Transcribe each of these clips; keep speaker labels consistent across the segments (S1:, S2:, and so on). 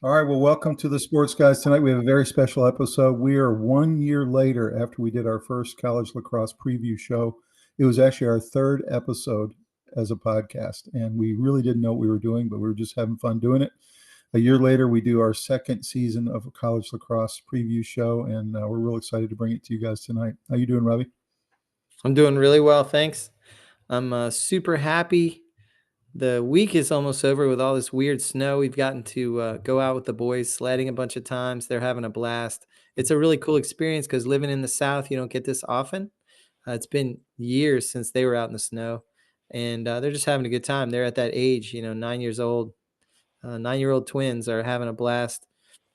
S1: All right, well, welcome to the Sports Guys. Tonight we have a very special episode. We are 1 year later after we did our first college lacrosse preview show. It was actually our third episode as a podcast, and we really didn't know what we were doing, but we were just having fun doing it. A year later, we do our second season of a college lacrosse preview show, and we're real excited to bring it to you guys tonight. How you doing, Robbie?
S2: I'm doing really well, thanks. I'm super happy. The week is almost over with all this weird snow. We've gotten to go out with the boys sledding a bunch of times. They're having a blast. It's a really cool experience because living in the South, you don't get this often. It's been years since they were out in the snow, and they're just having a good time. They're at that age, 9 years old. 9-year-old twins are having a blast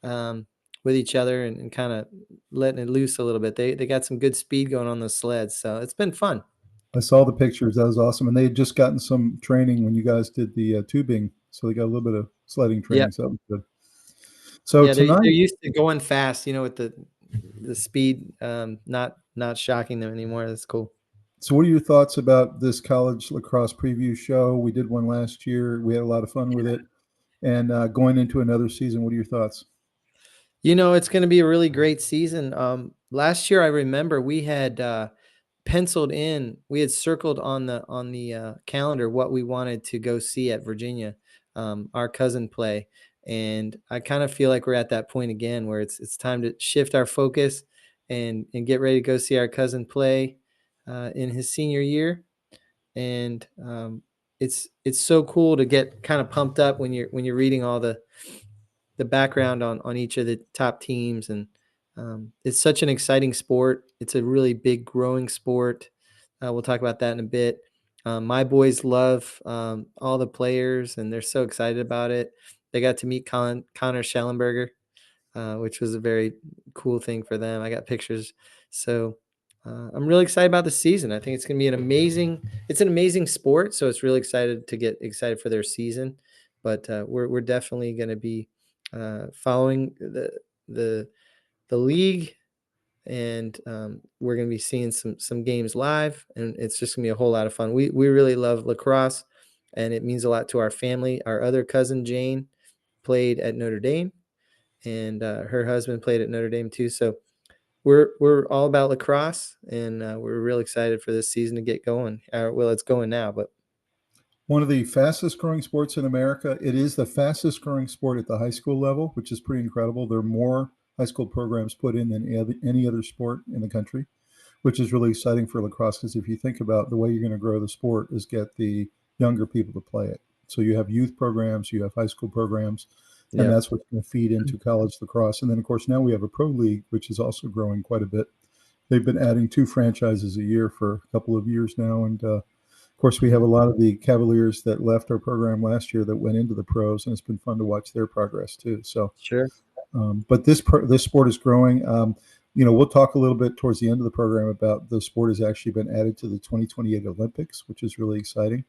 S2: with each other and kind of letting it loose a little bit. They got some good speed going on those sleds, so it's been fun.
S1: I saw the pictures. That was awesome. And they had just gotten some training when you guys did the tubing, so they got a little bit of sledding training.
S2: Yeah.
S1: So that was good. So
S2: Yeah, they're
S1: tonight,
S2: used to going fast, with the speed, not shocking them anymore. That's cool.
S1: so what are your thoughts about this college lacrosse preview show? We did one last year. We had a lot of fun with it. And going into another season, what are your thoughts?
S2: It's going to be a really great season. Last year, I remember we had penciled in, we had circled on the calendar what we wanted to go see at Virginia, our cousin play. And I kind of feel like we're at that point again where it's time to shift our focus and get ready to go see our cousin play in his senior year. And it's so cool to get kind of pumped up when you're reading all the background on each of the top teams. And it's such an exciting sport. It's a really big growing sport. We'll talk about that in a bit. My boys love all the players, and they're so excited about it. They got to meet Connor Schellenberger, which was a very cool thing for them. I got pictures. So I'm really excited about the season. I think it's going to be it's an amazing sport. So it's really excited to get excited for their season. But we're definitely going to be following the league, and we're going to be seeing some games live, and it's just going to be a whole lot of fun. We really love lacrosse, and it means a lot to our family. Our other cousin Jane played at Notre Dame, and her husband played at Notre Dame too. So we're all about lacrosse, and we're real excited for this season to get going. Well, it's going now, but
S1: One of the fastest growing sports in America. It is the fastest growing sport at the high school level, which is pretty incredible. There are more high school programs put in than any other sport in the country, which is really exciting for lacrosse because if you think about the way you're going to grow the sport is get the younger people to play it. So you have youth programs, you have high school programs, and that's what's going to feed into college lacrosse. And then, of course, now we have a pro league, which is also growing quite a bit. They've been adding 2 franchises a year for a couple of years now. And, of course, we have a lot of the Cavaliers that left our program last year that went into the pros, and it's been fun to watch their progress too. So,
S2: sure.
S1: But this sport is growing. We'll talk a little bit towards the end of the program about the sport has actually been added to the 2028 Olympics, which is really exciting.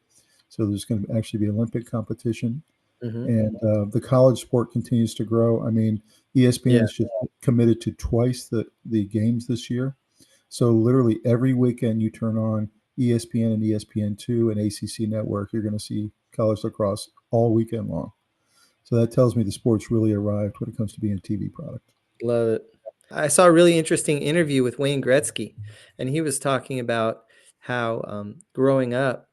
S1: So there's going to actually be Olympic competition. And the college sport continues to grow. I mean, ESPN is just committed to twice the games this year. So literally every weekend you turn on ESPN and ESPN2 and ACC Network, you're going to see college lacrosse all weekend long. So that tells me the sport's really arrived when it comes to being a TV product.
S2: Love it. I saw a really interesting interview with Wayne Gretzky, and he was talking about how growing up,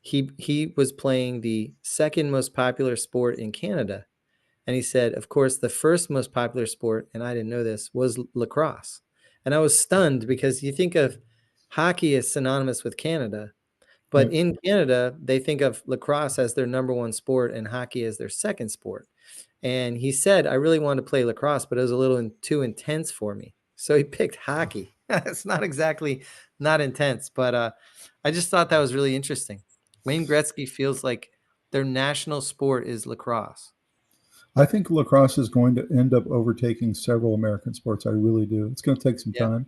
S2: he was playing the second most popular sport in Canada. And he said, of course, the first most popular sport, and I didn't know this, was lacrosse. And I was stunned because you think of hockey as synonymous with Canada, but in Canada, they think of lacrosse as their number one sport and hockey as their second sport. And he said, I really wanted to play lacrosse, but it was a little too intense for me. So he picked hockey. It's not exactly not intense, but I just thought that was really interesting. Wayne Gretzky feels like their national sport is lacrosse.
S1: I think lacrosse is going to end up overtaking several American sports. I really do. It's going to take some time.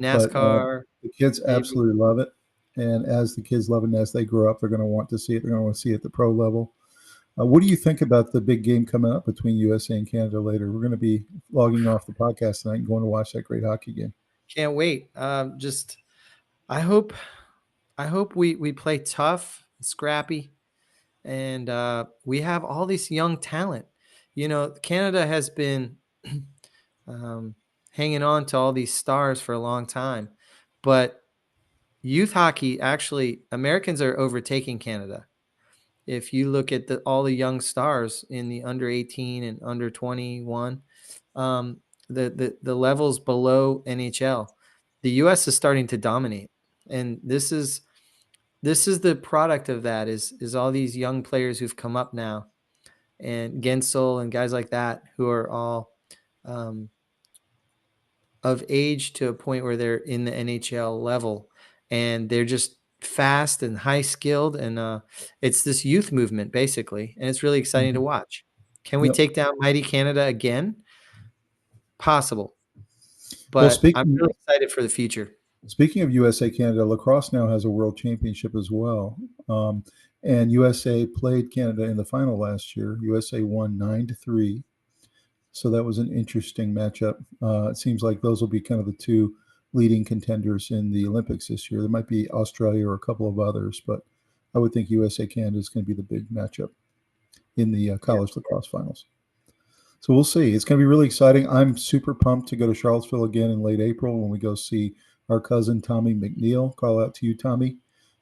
S2: NASCAR.
S1: But the kids absolutely love it. And as the kids love it and as they grow up, they're going to want to see it. They're going to want to see it at the pro level. What do you think about the big game coming up between USA and Canada later? We're going to be logging off the podcast tonight and going to watch that great hockey game.
S2: Can't wait. I hope we play tough, scrappy, and we have all this young talent. Canada has been hanging on to all these stars for a long time, but youth hockey, actually, Americans are overtaking Canada. If you look at all the young stars in the under 18 and under 21, the levels below NHL, the U.S. is starting to dominate, and this is the product of that is all these young players who've come up now, and Gensel and guys like that who are all of age to a point where they're in the NHL level, and they're just fast and high skilled, and it's this youth movement basically, and it's really exciting to watch. Can we take down mighty Canada again? Possible, but I'm really excited for the future.
S1: Speaking of USA Canada, lacrosse now has a world championship as well, and USA played Canada in the final last year. USA won 9-3. So that was an interesting matchup. It seems like those will be kind of the two leading contenders in the Olympics this year. There might be Australia or a couple of others, but I would think USA Canada is going to be the big matchup in the college lacrosse finals. So we'll see. It's going to be really exciting. I'm super pumped to go to Charlottesville again in late April when we go see our cousin Tommy McNeil. Call out to you, Tommy,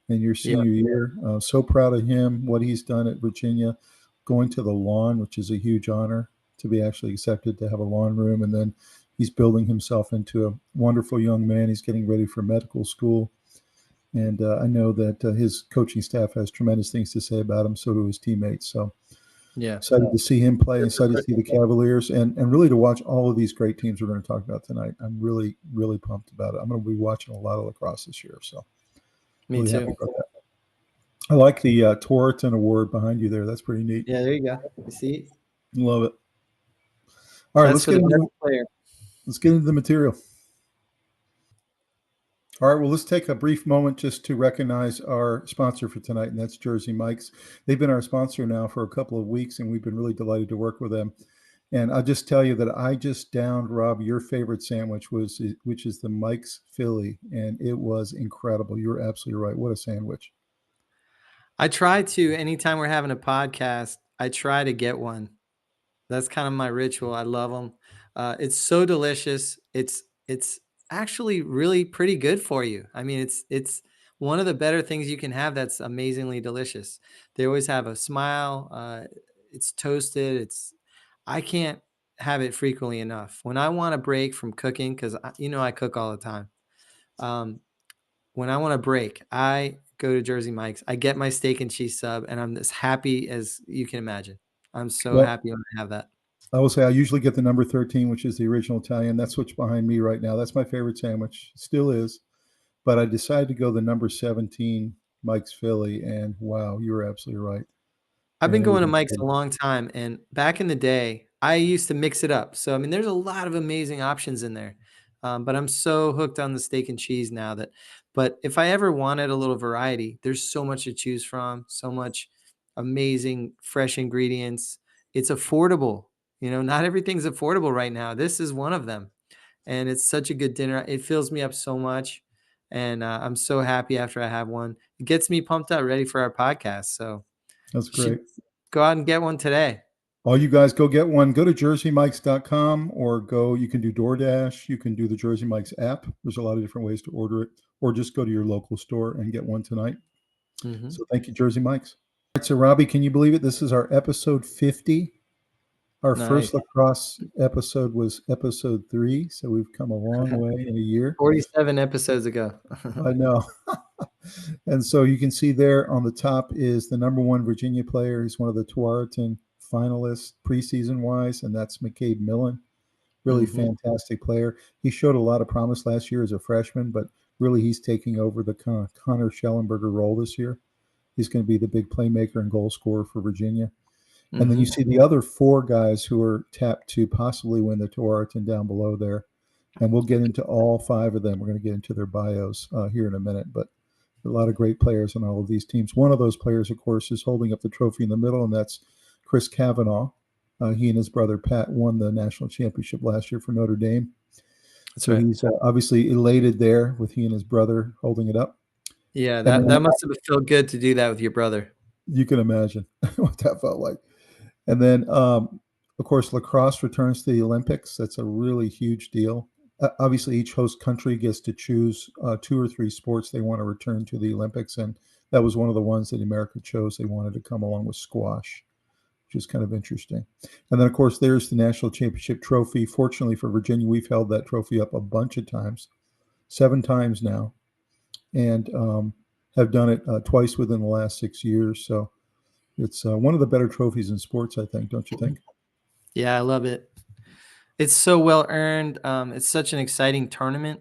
S1: in your senior year. So proud of him, what he's done at Virginia, going to the lawn, which is a huge honor to be actually accepted to have a lawn room. And then he's building himself into a wonderful young man. He's getting ready for medical school. And I know that his coaching staff has tremendous things to say about him. So do his teammates. So excited to see him play, excited to see the Cavaliers, and really to watch all of these great teams we're going to talk about tonight. I'm really, really pumped about it. I'm going to be watching a lot of lacrosse this year. So
S2: me
S1: really
S2: too.
S1: happy about that. I like the Tewaaraton award behind you there. That's pretty neat.
S2: Yeah, there you go. You see?
S1: Love it. All right, let's get into the material. All right, well, let's take a brief moment just to recognize our sponsor for tonight, and that's Jersey Mike's. They've been our sponsor now for a couple of weeks, and we've been really delighted to work with them. And I'll just tell you that I just downed, Rob, your favorite sandwich, which is the Mike's Philly, and it was incredible. You're absolutely right. What a sandwich.
S2: I try to, anytime we're having a podcast, I try to get one. That's kind of my ritual. I love them. It's so delicious. It's actually really pretty good for you. I mean, it's one of the better things you can have that's amazingly delicious. They always have a smile. It's toasted. I can't have it frequently enough. When I want a break from cooking, because I cook all the time. When I want a break, I go to Jersey Mike's. I get my steak and cheese sub, and I'm as happy as you can imagine. I'm so happy when I have that.
S1: I will say I usually get the number 13, which is the original Italian. That's what's behind me right now. That's my favorite sandwich. Still is. But I decided to go the number 17, Mike's Philly, and wow, you were absolutely right.
S2: I've been going to Mike's a long time, and back in the day, I used to mix it up. So, I mean, there's a lot of amazing options in there. But I'm so hooked on the steak and cheese now but if I ever wanted a little variety, there's so much to choose from, so much amazing fresh ingredients. It's affordable. Not everything's affordable right now. This is one of them. And it's such a good dinner. It fills me up so much. And I'm so happy after I have one. It gets me pumped up, ready for our podcast. So
S1: that's great.
S2: Go out and get one today.
S1: All you guys go get one. Go to jerseymikes.com or you can do DoorDash. You can do the Jersey Mike's app. There's a lot of different ways to order it, or just go to your local store and get one tonight. Mm-hmm. So thank you, Jersey Mike's. All right, so Robbie, can you believe it? This is our episode 50. Our first lacrosse episode was episode 3, so we've come a long way in a year.
S2: 47 episodes ago.
S1: I know. And so you can see there on the top is the number 1 Virginia player. He's one of the Tewaaraton finalists preseason-wise, and that's Mullen. Really fantastic player. He showed a lot of promise last year as a freshman, but really he's taking over the Connor Schellenberger role this year. He's going to be the big playmaker and goal scorer for Virginia. And then you see the other 4 guys who are tapped to possibly win the Tewaaraton down below there. And we'll get into all 5 of them. We're going to get into their bios here in a minute. But a lot of great players on all of these teams. One of those players, of course, is holding up the trophy in the middle, and that's Chris Kavanaugh. He and his brother Pat won the national championship last year for Notre Dame.
S2: That's right.
S1: He's obviously elated there with he and his brother holding it up.
S2: Yeah, that must have felt good to do that with your brother.
S1: You can imagine what that felt like. And then Of course, lacrosse returns to the Olympics. That's a really huge deal. Obviously, each host country gets to choose 2 or 3 sports they want to return to the Olympics, and that was one of the ones that America chose. They wanted to come along with squash, which is kind of interesting. And then, of course, there's the national championship trophy. Fortunately for Virginia, we've held that trophy up a bunch of times, 7 times now, and have done it twice within the last 6 years. So it's one of the better trophies in sports, I think. Don't you think?
S2: Yeah, I love it. It's so well earned. It's such an exciting tournament.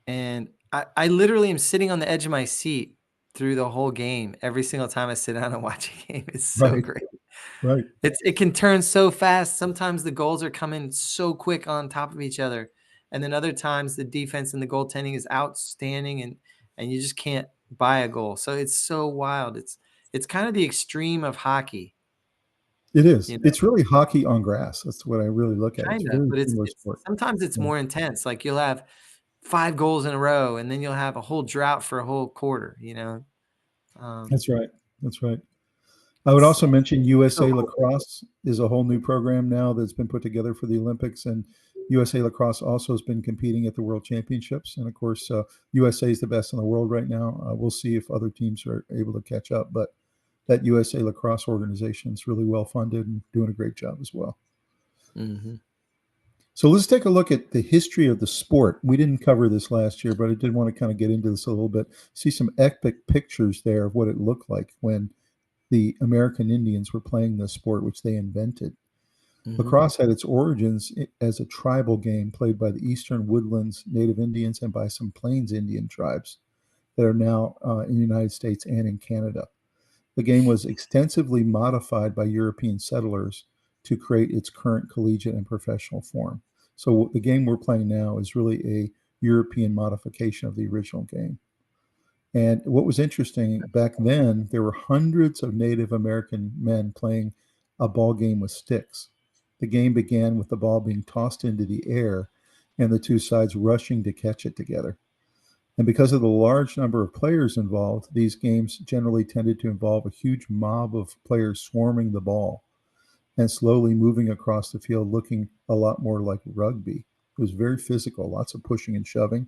S2: And I literally am sitting on the edge of my seat through the whole game. Every single time I sit down and watch a game, it's so
S1: Right,
S2: great.
S1: right.
S2: It can turn so fast. Sometimes the goals are coming so quick on top of each other. And then other times the defense and the goaltending is outstanding and you just can't buy a goal. So it's so wild. It's kind of the extreme of hockey.
S1: It is.
S2: You know,
S1: It's really hockey on grass. That's what I really look at. It's
S2: kind of,
S1: very
S2: but
S1: similar
S2: it's
S1: sport.
S2: sometimes it's
S1: Yeah.
S2: more intense. Like you'll have 5 goals in a row, and then you'll have a whole drought for a whole quarter.
S1: That's right. That's right. I would
S2: It's
S1: also mention
S2: so
S1: USA
S2: cool.
S1: Lacrosse is a whole new program now that's been put together for the Olympics, and USA Lacrosse also has been competing at the World Championships. And of course, USA is the best in the world right now. We'll see if other teams are able to catch up, but that USA Lacrosse organization is really well funded and doing a great job as well.
S2: Mm-hmm.
S1: So let's take a look at the history of the sport. We didn't cover this last year, but I did want to kind of get into this a little bit. See some epic pictures there of what it looked like when the American Indians were playing this sport, which they invented.
S2: Mm-hmm.
S1: Lacrosse had its origins as a tribal game played by the Eastern Woodlands Native Indians and by some Plains Indian tribes that are now in the United States and in Canada. The game was extensively modified by European settlers to create its current collegiate and professional form. So the game we're playing now is really a European modification of the original game. And what was interesting back then, there were hundreds of Native American men playing a ball game with sticks. The game began with the ball being tossed into the air and the 2 sides rushing to catch it together. And because of the large number of players involved, these games generally tended to involve a huge mob of players swarming the ball and slowly moving across the field, looking a lot more like rugby. It was very physical, lots of pushing and shoving.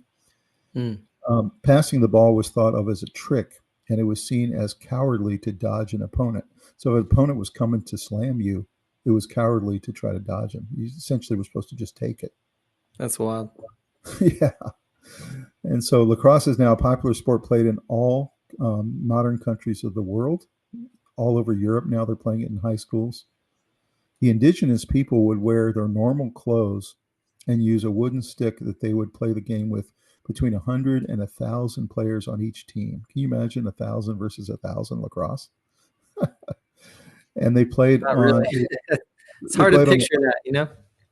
S1: Passing the ball was thought of as a trick, and it was seen as cowardly to dodge an opponent. So if an opponent was coming to slam you, it was cowardly to try to dodge him. You essentially were supposed to just take it.
S2: That's wild.
S1: Yeah. And so lacrosse is now a popular sport played in all modern countries of the world. All over Europe now they're playing it in high schools. The indigenous people would wear their normal clothes and use a wooden stick that they would play the game with between 100 and 1,000 players on each team. Can you imagine 1,000 versus 1,000 lacrosse? And they played
S2: Not
S1: on.
S2: really. It's hard to picture that.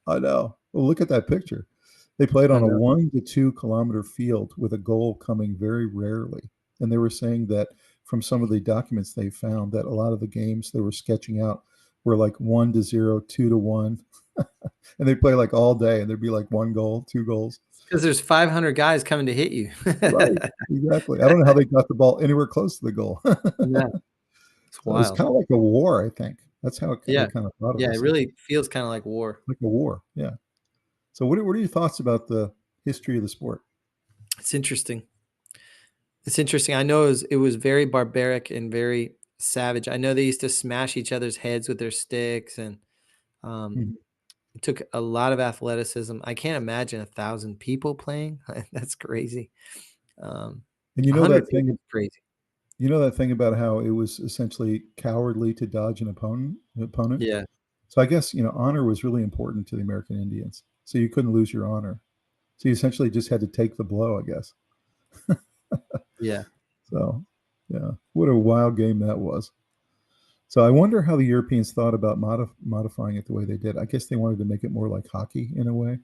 S1: I know. Well, look at that picture. They played on a 1 to 2 kilometer field with a goal coming very rarely. And they were saying that from some of the documents they found that a lot of the games they were sketching out were like 1 to 0, 2 to 1. And they play like all day and there'd be like 1 goal, 2 goals.
S2: Because there's 500 guys coming to hit you.
S1: Right. Exactly. I don't know how they got the ball anywhere close to the goal.
S2: Yeah. It's
S1: So it's
S2: wild.
S1: kind of like a war, I think. That's how they
S2: Yeah.
S1: kind of thought of
S2: Yeah,
S1: it.
S2: it really feels kind of like war.
S1: Like a war. Yeah. So what are your thoughts about the history of the sport?
S2: It's interesting. It's interesting. I know it was very barbaric and very savage. I know they used to smash each other's heads with their sticks, and
S1: Mhm.
S2: it took a lot of athleticism. I can't imagine 1,000 people playing. That's crazy.
S1: And you know
S2: 100
S1: that
S2: people
S1: thing
S2: is crazy.
S1: You know that thing about how it was essentially cowardly to dodge an opponent?
S2: Yeah.
S1: So I guess, honor was really important to the American Indians. So you couldn't lose your honor. So you essentially just had to take the blow, I guess.
S2: Yeah.
S1: So, yeah, what a wild game that was. So I wonder how the Europeans thought about modifying it the way they did. I guess they wanted to make it more like hockey in a way,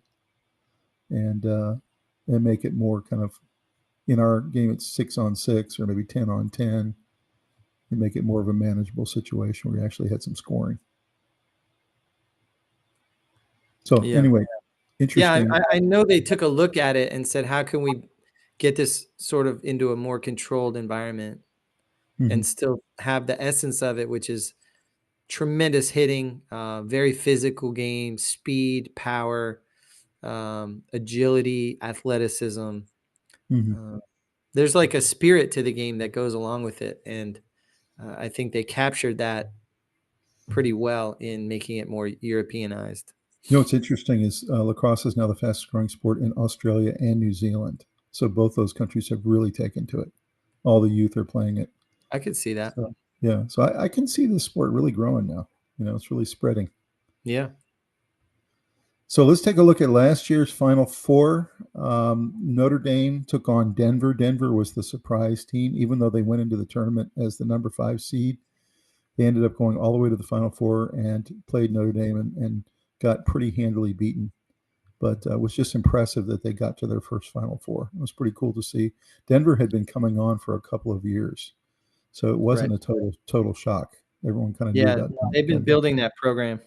S1: and make it more kind of, in our game it's 6-on-6 or maybe 10-on-10, and make it more of a manageable situation where you actually had some scoring. So
S2: Yeah.
S1: anyway,
S2: Yeah,
S1: interesting.
S2: I know they took a look at it and said, how can we get this sort of into a more controlled environment and still have the essence of it, which is tremendous hitting, very physical game, speed, power, agility, athleticism. There's like a spirit to the game that goes along with it. And I think they captured that pretty well in making it more Europeanized.
S1: What's interesting is lacrosse is now the fastest growing sport in Australia and New Zealand. So both those countries have really taken to it. All the youth are playing it.
S2: I could see that.
S1: So, yeah. So I can see this sport really growing now. It's really spreading.
S2: Yeah.
S1: So let's take a look at last year's Final Four. Notre Dame took on Denver. Denver was the surprise team, even though they went into the tournament as the number 5 seed. They ended up going all the way to the Final Four and played Notre Dame and got pretty handily beaten. But it was just impressive that they got to their first Final Four. It was pretty cool to see. Denver had been coming on for a couple of years, so it wasn't a total shock. Everyone kind of knew that.
S2: They've been building that program.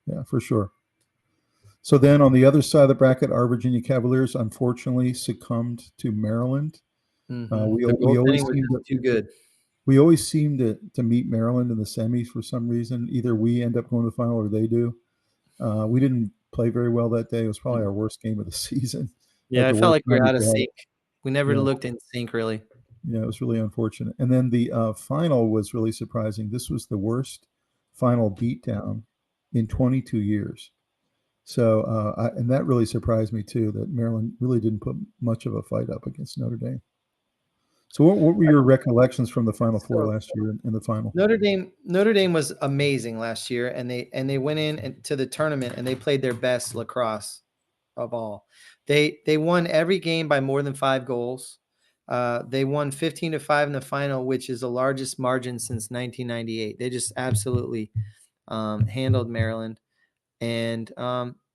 S1: Yeah, for sure. So then on the other side of the bracket, our Virginia Cavaliers unfortunately succumbed to Maryland. We always seem
S2: too good.
S1: We always seem to meet Maryland in the semis for some reason. Either we end up going to the final or they do. We didn't play very well that day. It was probably our worst game of the season.
S2: Yeah, I felt like we were out of sync. We never looked in sync, really.
S1: Yeah, it was really unfortunate. And then the final was really surprising. This was the worst final beatdown in 22 years. So, and that really surprised me too, that Maryland really didn't put much of a fight up against Notre Dame. So what were your recollections from the Final Four last year in the final?
S2: Notre Dame was amazing last year, and they went into the tournament and they played their best lacrosse of all. They won every game by more than 5 goals. They won 15-5 in the final, which is the largest margin since 1998. They just absolutely handled Maryland. And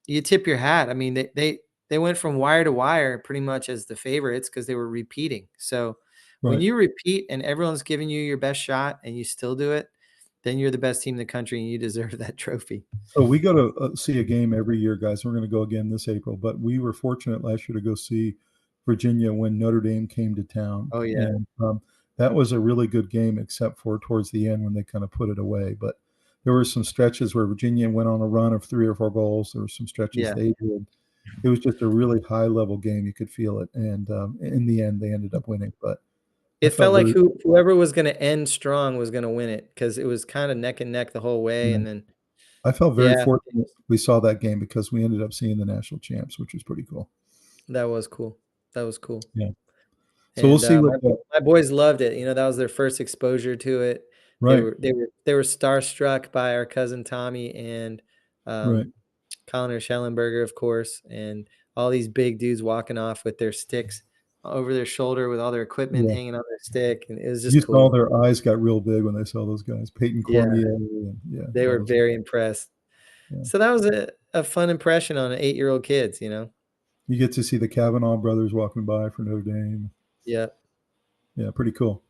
S2: you tip your hat. I mean, they went from wire to wire pretty much as the favorites because they were repeating. So when you repeat and everyone's giving you your best shot and you still do it, then you're the best team in the country and you deserve that trophy.
S1: So we go to see a game every year, guys. We're going to go again this April, but we were fortunate last year to go see Virginia when Notre Dame came to town.
S2: Oh, yeah.
S1: And that was a really good game, except for towards the end when they kind of put it away. But there were some stretches where Virginia went on a run of 3 or 4 goals. There were some stretches they did. It was just a really high-level game. You could feel it. And in the end, they ended up winning. But
S2: it felt like whoever was going to end strong was going to win it because it was kind of neck and neck the whole way.
S1: Yeah.
S2: And then
S1: I felt very fortunate we saw that game because we ended up seeing the national champs, which was pretty cool.
S2: That was cool.
S1: Yeah. So we'll see what
S2: my boys loved it. That was their first exposure to it.
S1: Right.
S2: They were starstruck by our cousin Tommy and Connor Schellenberger, of course, and all these big dudes walking off with their sticks over their shoulder with all their equipment hanging on their stick, and it was just cool.
S1: All their eyes got real big when they saw those guys, Peyton Cormier.
S2: They were very impressed. Yeah. So that was a fun impression on 8-year-old kids. You
S1: get to see the Kavanaugh brothers walking by for Notre Dame.
S2: Yeah,
S1: pretty cool.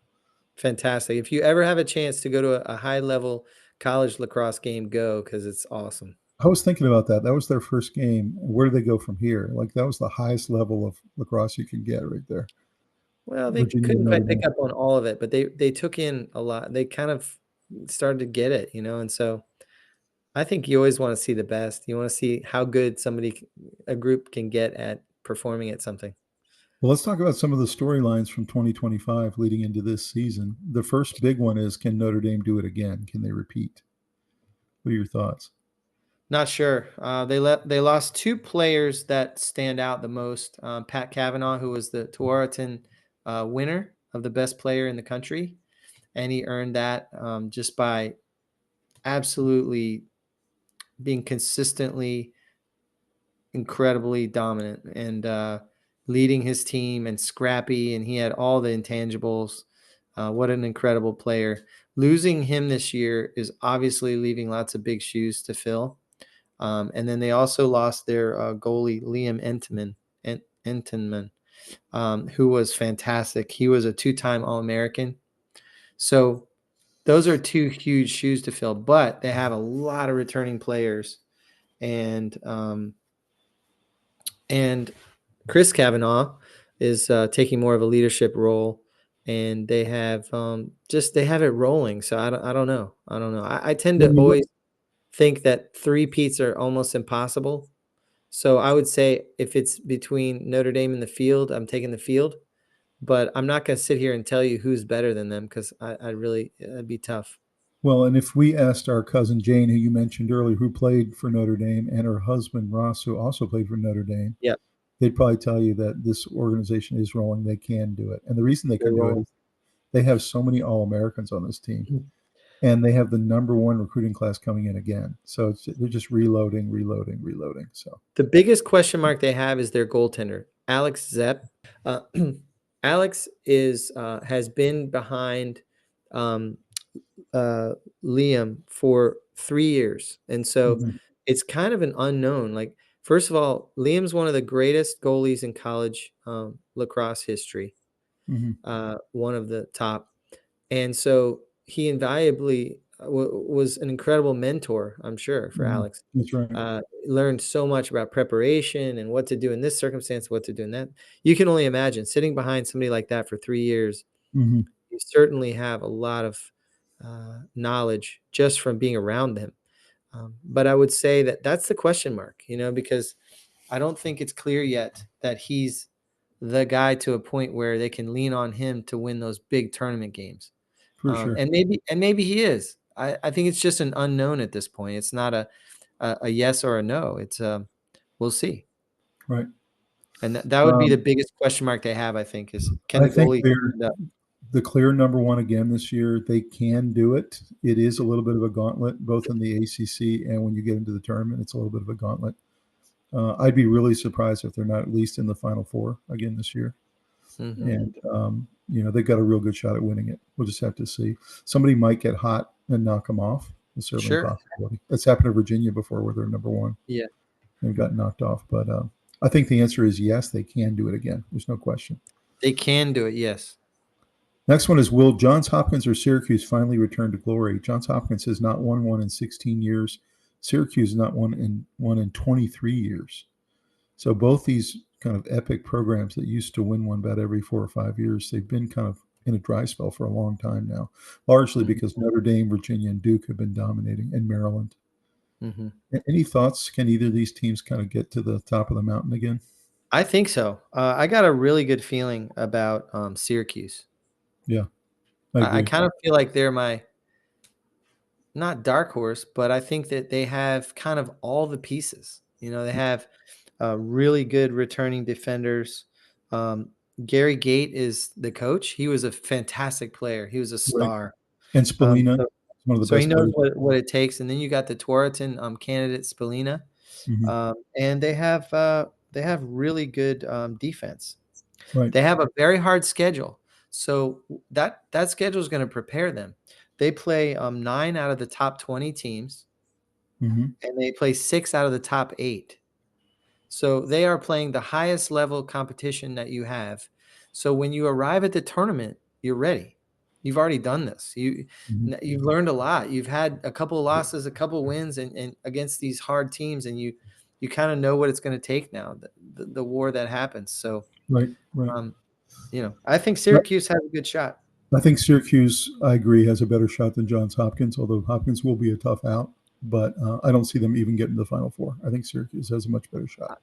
S2: Fantastic. If you ever have a chance to go to a high-level college lacrosse game, go, because it's awesome.
S1: I was thinking about that. That was their first game. Where do they go from here? Like, that was the highest level of lacrosse you can get right there.
S2: Well, they couldn't quite pick up on all of it, but they took in a lot. They kind of started to get it, and so I think you always want to see the best. You want to see how good a group can get at performing at something.
S1: Well, let's talk about some of the storylines from 2025 leading into this season. The first big one is, can Notre Dame do it again? Can they repeat? What are your thoughts?
S2: Not sure. They lost 2 players that stand out the most. Pat Kavanaugh, who was the Tewaaraton winner of the best player in the country, and he earned that just by absolutely being consistently incredibly dominant and leading his team and scrappy, and he had all the intangibles. What an incredible player. Losing him this year is obviously leaving lots of big shoes to fill. And then they also lost their goalie, Liam Entenman, who was fantastic. He was a 2-time All-American. So those are 2 huge shoes to fill, but they have a lot of returning players. And Chris Kavanaugh is taking more of a leadership role. and they have they have it rolling. So I don't know. I tend to
S1: When you look,
S2: always think that three-peats are almost impossible. So I would say if it's between Notre Dame and the Field, I'm taking the Field. But I'm not going to sit here and tell you who's better than them because I really it'd be tough.
S1: well, and if we asked our cousin Jane, who you mentioned earlier, who played for Notre Dame, and her husband Ross, who also played for Notre Dame,
S2: Yep,
S1: they'd probably tell you that this organization is rolling. They can do it. And the reason they
S2: they're
S1: can do it
S2: rolling.
S1: is they have so many All-Americans on this team.
S2: Mhm.
S1: And they have the number one recruiting class coming in again. So they're just reloading. So
S2: The biggest question mark they have is their goaltender, Alex Zepp. Uh, Alex is has been behind um, uh, Liam for 3 years, and so
S1: mhm,
S2: it's kind of an unknown. Like, first of all, Liam's one of the greatest goalies in college lacrosse history,
S1: mhm,
S2: one of the top, and so he invaluably was an incredible mentor, I'm sure, for
S1: mhm.
S2: Alex.
S1: That's right.
S2: Learned so much about preparation and what to do in this circumstance, what to do in that. You can only imagine sitting behind somebody like that for 3 years.
S1: Mhm.
S2: You certainly have a lot of knowledge just from being around them. But I would say that that's the question mark, because I don't think it's clear yet that he's the guy to a point where they can lean on him to win those big tournament games.
S1: For sure.
S2: And maybe he is. I think it's just an unknown at this point. It's not a yes or a no. It's we'll see.
S1: Right.
S2: And that would be the
S1: Um,
S2: biggest question mark they have, I think, is can
S1: I
S2: the
S1: think
S2: goalie
S1: they're
S2: stand up?
S1: the clear number one again this year. They can do it. It is a little bit of a gauntlet, both in the ACC and when you get into the tournament. It's a little bit of a gauntlet. I'd be really surprised if they're not at least in the Final Four again this year.
S2: Mhm.
S1: And they've got a real good shot at winning it. We'll just have to see. Somebody might get hot and knock them off. It's certainly a
S2: Sure.
S1: possibility. That's happened to Virginia before, where they're number one
S2: Yeah.
S1: and got knocked off. But I think the answer is yes, they can do it again. There's no question.
S2: They can do it, yes.
S1: Next one is, will Johns Hopkins or Syracuse finally return to glory? Johns Hopkins has not won one in 16 years. Syracuse has not won in 23 years. So both these kind of epic programs that used to win one about every 4 or 5 years, they've been kind of in a dry spell for a long time now, largely
S2: Mhm.
S1: because Notre Dame, Virginia, and Duke have been dominating, and Maryland.
S2: Mhm.
S1: Any thoughts? Can either of these teams kind of get to the top of the mountain again?
S2: I think so. I got a really good feeling about Syracuse.
S1: Yeah, I
S2: I
S1: agree.
S2: kind of feel like they're my not dark horse, but I think that they have kind of all the pieces. They have really good returning defenders. Um, Gary Gate is the coach. He was a fantastic player. He was a
S1: Right.
S2: star.
S1: And
S2: Um,
S1: Spallina
S2: so,
S1: is one of the
S2: so he
S1: best
S2: knows
S1: players.
S2: what it takes. And then you got the Tewaaraton candidate Spallina,
S1: Mhm.
S2: and they have really good defense.
S1: Right.
S2: They have a very hard schedule, so that schedule is going to prepare them. They play 9 out of the top 20 teams,
S1: Mhm.
S2: and they play 6 out of the top 8. So they are playing the highest level competition that you have. So when you arrive at the tournament, you're ready. You've already done this.
S1: Mhm.
S2: You've learned a lot. You've had a couple of losses, a couple of wins, and against these hard teams, and you kind of know what it's going to take now. The war that happens. So
S1: Right. Right.
S2: um, I think Syracuse has a good shot.
S1: I think Syracuse, I agree, has a better shot than Johns Hopkins, although Hopkins will be a tough out. But I don't see them even getting to the Final Four. I think Syracuse has a much better shot.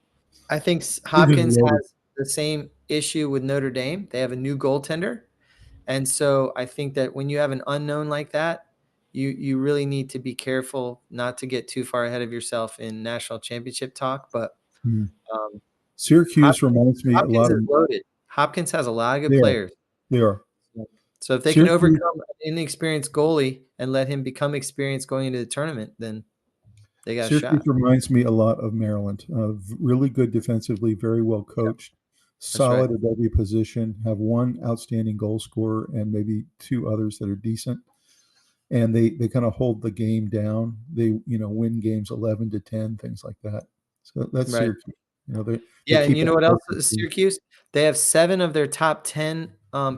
S2: I think
S1: Syracuse is
S2: Hopkins
S1: loaded.
S2: has the same issue with Notre Dame. They have a new goaltender. And so I think that when you have an unknown like that, you really need to be careful not to get too far ahead of yourself in national championship talk. But
S1: Mhm.
S2: um,
S1: Syracuse reminds me a
S2: Hopkins
S1: lot
S2: is
S1: of.
S2: loaded. Hopkins has a lot of good
S1: They are.
S2: players.
S1: They are.
S2: So if they can
S1: Syracuse.
S2: overcome an inexperienced goalie and let him become experienced going into the tournament, then they got a
S1: Syracuse
S2: shot.
S1: reminds me a lot of Maryland. Really good defensively, very well
S2: Yeah,
S1: coached,
S2: that's right.
S1: solid at every position. Have one outstanding goal scorer and maybe two others that are decent. And they kind of hold the game down. They win games 11-10, things like that. So that's
S2: Right.
S1: Syracuse. They
S2: Yeah, and
S1: keep
S2: you
S1: that
S2: know what else
S1: culture.
S2: is Syracuse? They have 7 of their top 10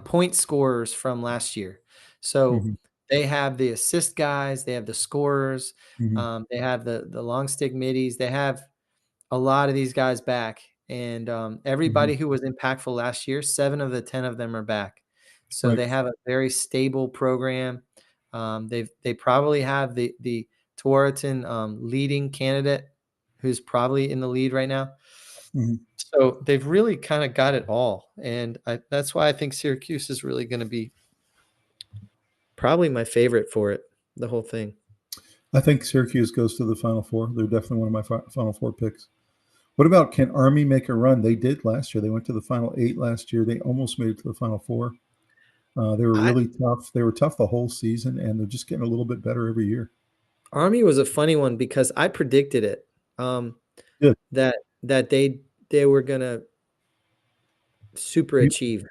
S2: point scorers from last year. So
S1: Mhm,
S2: they have the assist guys, they have the scorers,
S1: mhm,
S2: they have the long stick middies. They have a lot of these guys back, and
S1: mhm.
S2: everybody who was impactful last year, 7 of the 10 of them are back. So
S1: Right.
S2: they have a very stable program. They probably have the Tewaaraton leading candidate, who's probably in the lead right now.
S1: Mhm.
S2: So they've really kind of got it all, and that's why I think Syracuse is really going to be probably my favorite for it, the whole thing.
S1: I think Syracuse goes to the Final Four. They're definitely one of my Final Four picks. What about, can Army make a run? They did last year. They went to the Final 8 last year. They almost made it to the Final Four. They were
S2: I
S1: really tough. They were tough the whole season, and they're just getting a little bit better every year.
S2: Army was a funny one because I predicted it,
S1: Good.
S2: that they were gonna super
S1: You
S2: achieve.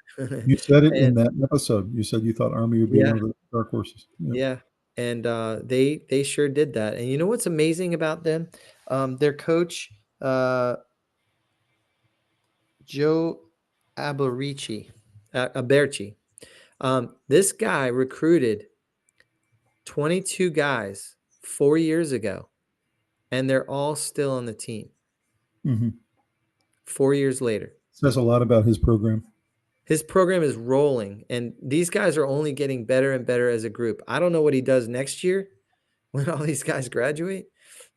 S1: you said it in
S2: And
S1: that episode. You said you thought Army would be
S2: yeah,
S1: one of the dark horses. Yeah.
S2: yeah, and they sure did that. And you know what's amazing about them? Their coach, Joe Aberci. This guy recruited 22 guys 4 years ago, and they're all still on the team
S1: Mhm.
S2: 4 years later.
S1: Says a lot about his program.
S2: His program is rolling, and these guys are only getting better and better as a group. I don't know what he does next year when all these guys graduate,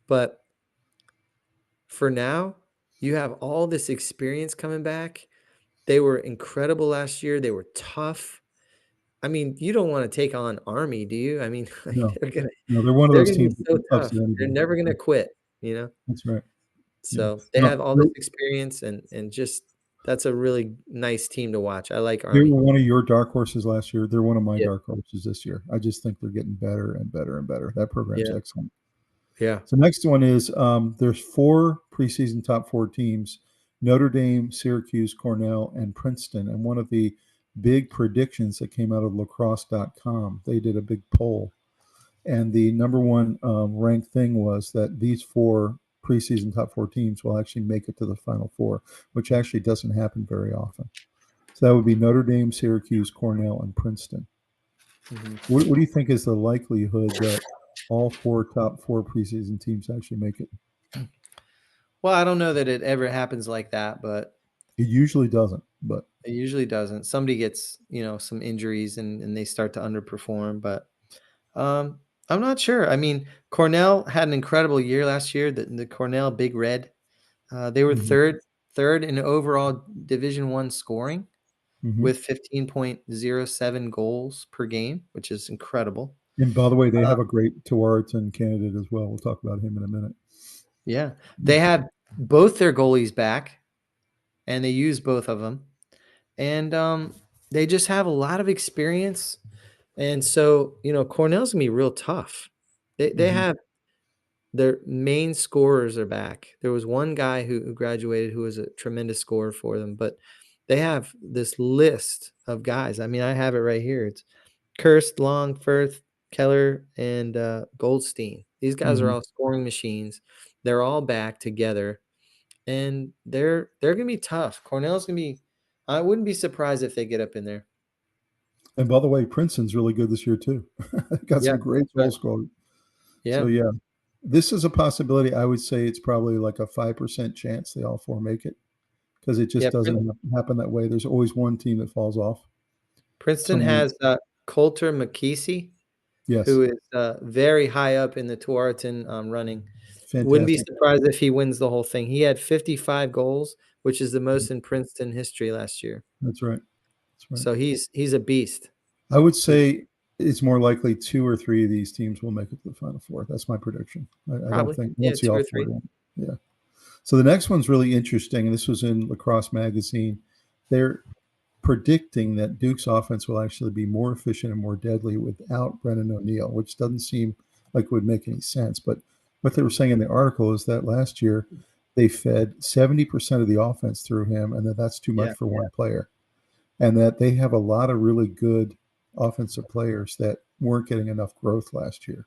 S2: but for now, you have all this experience coming back. They were incredible last year. They were tough. I mean, you don't want to take on Army, do you? I mean, like,
S1: No, no, they're one of
S2: they're
S1: those
S2: gonna be
S1: teams that
S2: so tough.
S1: upset
S2: They're
S1: anybody.
S2: never gonna quit, you know?
S1: That's right. Yeah.
S2: So they
S1: No,
S2: have all this experience, and just that's a really nice team to watch. I like
S1: they
S2: Army.
S1: were one of your dark horses last year. They're one of my
S2: Yeah,
S1: dark horses this year. I just think they're getting better and better and better. That program's
S2: yeah,
S1: excellent.
S2: yeah.
S1: So next one is, there's 4 preseason top 4 teams: Notre Dame, Syracuse, Cornell, and Princeton. And one of the big predictions that came out of lacrosse.com, they did a big poll, and the number one ranked thing was that these 4 preseason top 4 teams will actually make it to the Final Four, which actually doesn't happen very often. So that would be Notre Dame, Syracuse, Cornell, and Princeton.
S2: Mhm.
S1: What do you think is the likelihood that all 4 top 4 preseason teams actually make it?
S2: Well, I don't know that it ever happens like that, but
S1: It usually doesn't, but
S2: it usually doesn't. Somebody gets, some injuries, and they start to underperform, but um, I'm not sure. I mean, Cornell had an incredible year last year. The Cornell Big Red, they were
S1: mhm,
S2: third in overall Division One scoring
S1: mhm.
S2: with 15.07 goals per game, which is incredible.
S1: And by the way, they
S2: Uh,
S1: have a great Tewaaraton candidate as well. We'll talk about him in a minute.
S2: yeah,
S1: Yeah.
S2: they had both their goalies back, and they used both of them, and they just have a lot of experience. And so, Cornell's gonna be real tough. They
S1: Mhm.
S2: have their main scorers are back. There was one guy who graduated who was a tremendous scorer for them, but they have this list of guys. I mean, I have it right here. It's Kirst, Long, Firth, Keller, and Goldstein. These guys are
S1: Mhm.
S2: all scoring machines. They're all back together, and they're gonna be tough. Cornell's gonna be. I wouldn't be surprised if they get up in there.
S1: And by the way, Princeton's really good this year too. Got
S2: Yeah,
S1: some great
S2: that's right.
S1: goal scorers. So
S2: Yeah,
S1: yeah, this is a possibility. I would say it's probably like a 5% chance they all 4 make it, because it
S2: yeah.
S1: just doesn't happen that way. There's always one team that falls off.
S2: Princeton
S1: Someone,
S2: has Coulter McKesey,
S1: yes,
S2: who is very high up in the Tewaaraton running. Wouldn't be
S1: fantastic.
S2: surprised if he wins the whole thing. He had 55 goals, which is the most in Princeton history last year.
S1: That's right. That's right.
S2: So he's a beast.
S1: I would
S2: He's
S1: say it's more likely 2 or 3 of these teams will make it to the Final Four. That's my prediction. I don't
S2: probably,
S1: think, I
S2: yeah,
S1: don't see
S2: 2
S1: all
S2: or
S1: 4
S2: 3.
S1: of them. Yeah. So the next one's really interesting, and this was in Lacrosse Magazine. They're predicting that Duke's offense will actually be more efficient and more deadly without Brennan O'Neill, which doesn't seem like it would make any sense. But what they were saying in the article is that last year they fed 70% of the offense through him, and that's too much
S2: Yeah,
S1: for one player. And that they have a lot of really good offensive players that weren't getting enough growth last year.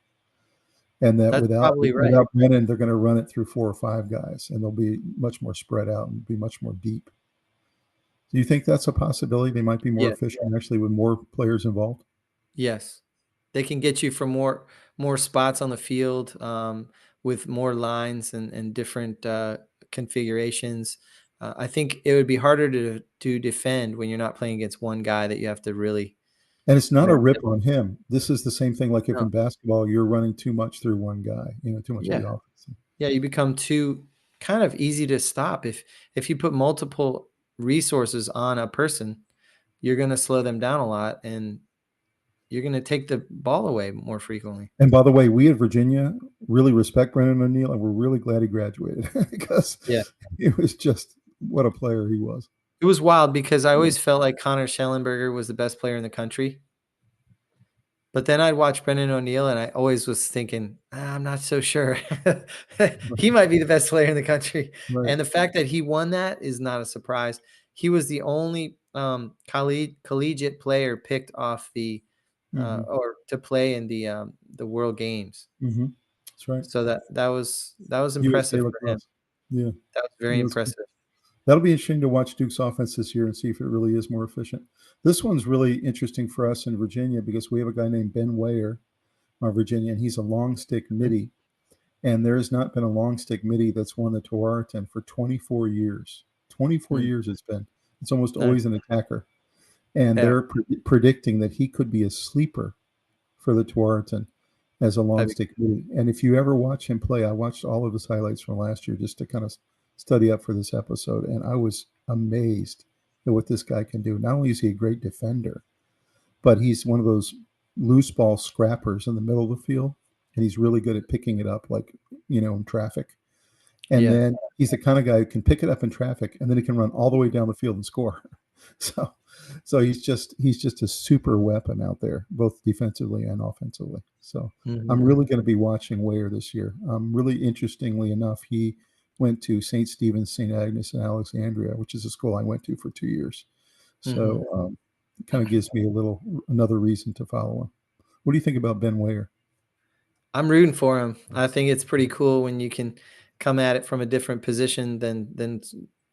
S1: And that
S2: that's probably right.
S1: without Brennan, they're going to run it through 4 or 5 guys, and they'll be much more spread out and be much more deep. Do you think that's a possibility? They might be more
S2: Yeah,
S1: efficient actually with more players involved?
S2: yes. They can get you from more spots on the field, with more lines and different configurations. I think it would be harder to defend when you're not playing against one guy that you have to really
S1: And it's not a
S2: Very
S1: rip
S2: different.
S1: on him. This is the same thing like if
S2: No.
S1: in basketball you're running too much through one guy, too much of
S2: Yeah.
S1: the offense.
S2: Yeah, you become too kind of easy to stop. If you put multiple resources on a person, you're gonna slow them down a lot, and you're gonna take the ball away more frequently.
S1: And by the way, we at Virginia really respect Brendan O'Neill, and we're really glad he graduated because
S2: Yeah.
S1: it was just what a player he was.
S2: It was wild because I
S1: Yeah.
S2: always felt like Connor Schellenberger was the best player in the country. But then I'd watch Brendan O'Neill, and I always was thinking, I'm not so sure. He might be the best player in the country.
S1: Right.
S2: And the fact that he won that is not a surprise. He was the only collegiate player picked off the
S1: Hmm.
S2: or to play in the World Games.
S1: Hmm. That's right.
S2: So that was
S1: USA
S2: impressive for him.
S1: lacrosse. Yeah.
S2: That was very
S1: That's good.
S2: impressive.
S1: That'll be interesting to watch Duke's offense this year and see if it really is more efficient. This one's really interesting for us in Virginia because we have a guy named Ben Wayer, our Virginia, and he's a long stick
S2: Mhm.
S1: midi. And there has not been a long stick midi that's won the Tewaaraton for 24 years. 24
S2: Mm.
S1: years it's been. It's almost
S2: Nice.
S1: always an attacker. And
S2: Yeah.
S1: they're predicting that he could be a sleeper for the Tewaaraton as a long
S2: That'd
S1: stick midi. And if you ever watch him play, I watched all of his highlights from last year just to kind of study up for this episode. And I was amazed at what this guy can do. Not only is he a great defender, but he's one of those loose ball scrappers in the middle of the field. And he's really good at picking it up, like, in traffic. And
S2: Yeah.
S1: then he's the kind of guy who can pick it up in traffic, and then he can run all the way down the field and score. So, so he's just a super weapon out there, both defensively and offensively. So I'm
S2: Mhm.
S1: really going to be watching Wayer this year. Really interestingly enough, he went to St. Stephen's, St. Agnes, in Alexandria, which is a school I went to for 2 years.
S2: Mhm.
S1: So it kind of gives me another reason to follow him. What do you think about Ben Wayer?
S2: I'm rooting for him. I think it's pretty cool when you can come at it from a different position than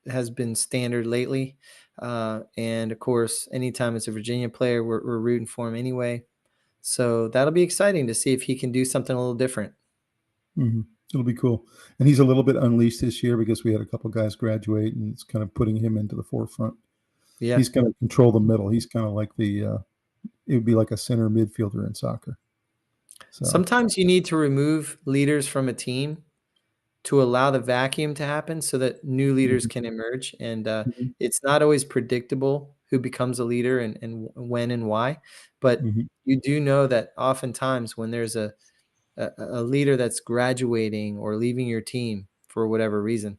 S2: has been standard lately. And of course, anytime it's a Virginia player, we're rooting for him anyway. So that'll be exciting to see if he can do something a little different.
S1: Hmm. It'll be cool. And he's a little bit unleashed this year because we had a couple guys graduate, and it's kind of putting him into the forefront.
S2: Yeah.
S1: He's going to control the middle. He's kind of like it would be like a center midfielder in soccer. So,
S2: Sometimes you need to remove leaders from a team to allow the vacuum to happen so that new leaders
S1: mhm,
S2: can emerge. And
S1: mhm,
S2: it's not always predictable who becomes a leader and when and why. But
S1: mhm.
S2: you do know that oftentimes when there's a leader that's graduating or leaving your team for whatever reason,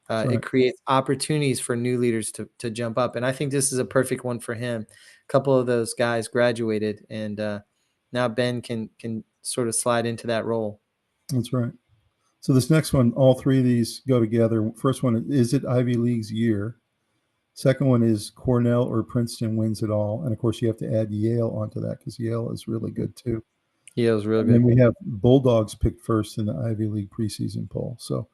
S1: That's
S2: it
S1: right.
S2: creates opportunities for new leaders to jump up. And I think this is a perfect one for him. A couple of those guys graduated, and now Ben can sort of slide into that role.
S1: That's right. So this next one, all three of these go together. First one, is it Ivy League's year? Second one is Cornell or Princeton wins it all. And of course, you have to add Yale onto that because Yale is really good too.
S2: Yeah, it was real
S1: And then
S2: good.
S1: we have Bulldogs picked first in the Ivy League preseason poll. So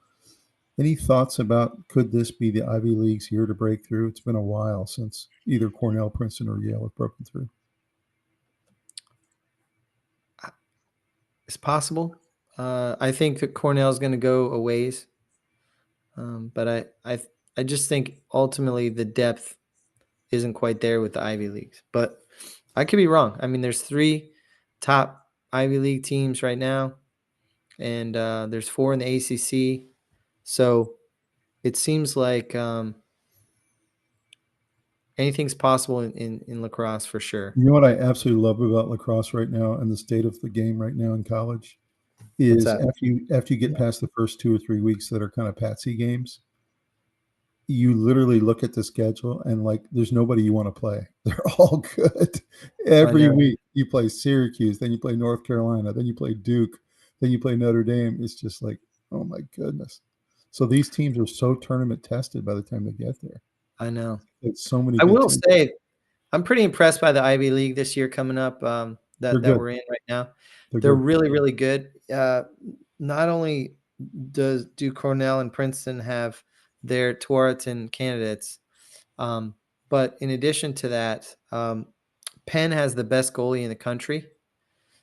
S1: any thoughts about could this be the Ivy League's year to break through? It's been a while since either Cornell, Princeton, or Yale have broken through.
S2: It's possible. I think that Cornell is going to go a ways, but I just think ultimately the depth isn't quite there with the Ivy Leagues. But I could be wrong. I mean, there's 3 top Ivy League teams right now, and there's 4 in the ACC. So it seems like anything's possible in lacrosse for sure.
S1: You know what I absolutely love about lacrosse right now and the state of the game right now in college
S2: What's
S1: is
S2: that?
S1: after you get past the first 2 or 3 weeks that are kind of patsy games, you literally look at the schedule and like there's nobody you want to play. They're all good.
S2: I
S1: Every
S2: know.
S1: week you play Syracuse, then you play North Carolina, then you play Duke, then you play Notre Dame. It's just like, oh my goodness. So these teams are so tournament tested by the time they get there.
S2: I know.
S1: It's so many
S2: I
S1: good
S2: will
S1: teams.
S2: say I'm pretty impressed by the Ivy League this year coming up,
S1: They're
S2: that
S1: good.
S2: we're in right now.
S1: They're
S2: They're
S1: good.
S2: really, really good. Not only do Cornell and Princeton have their Tewaaraton candidates, um, but in addition to that, Penn has the best goalie in the country.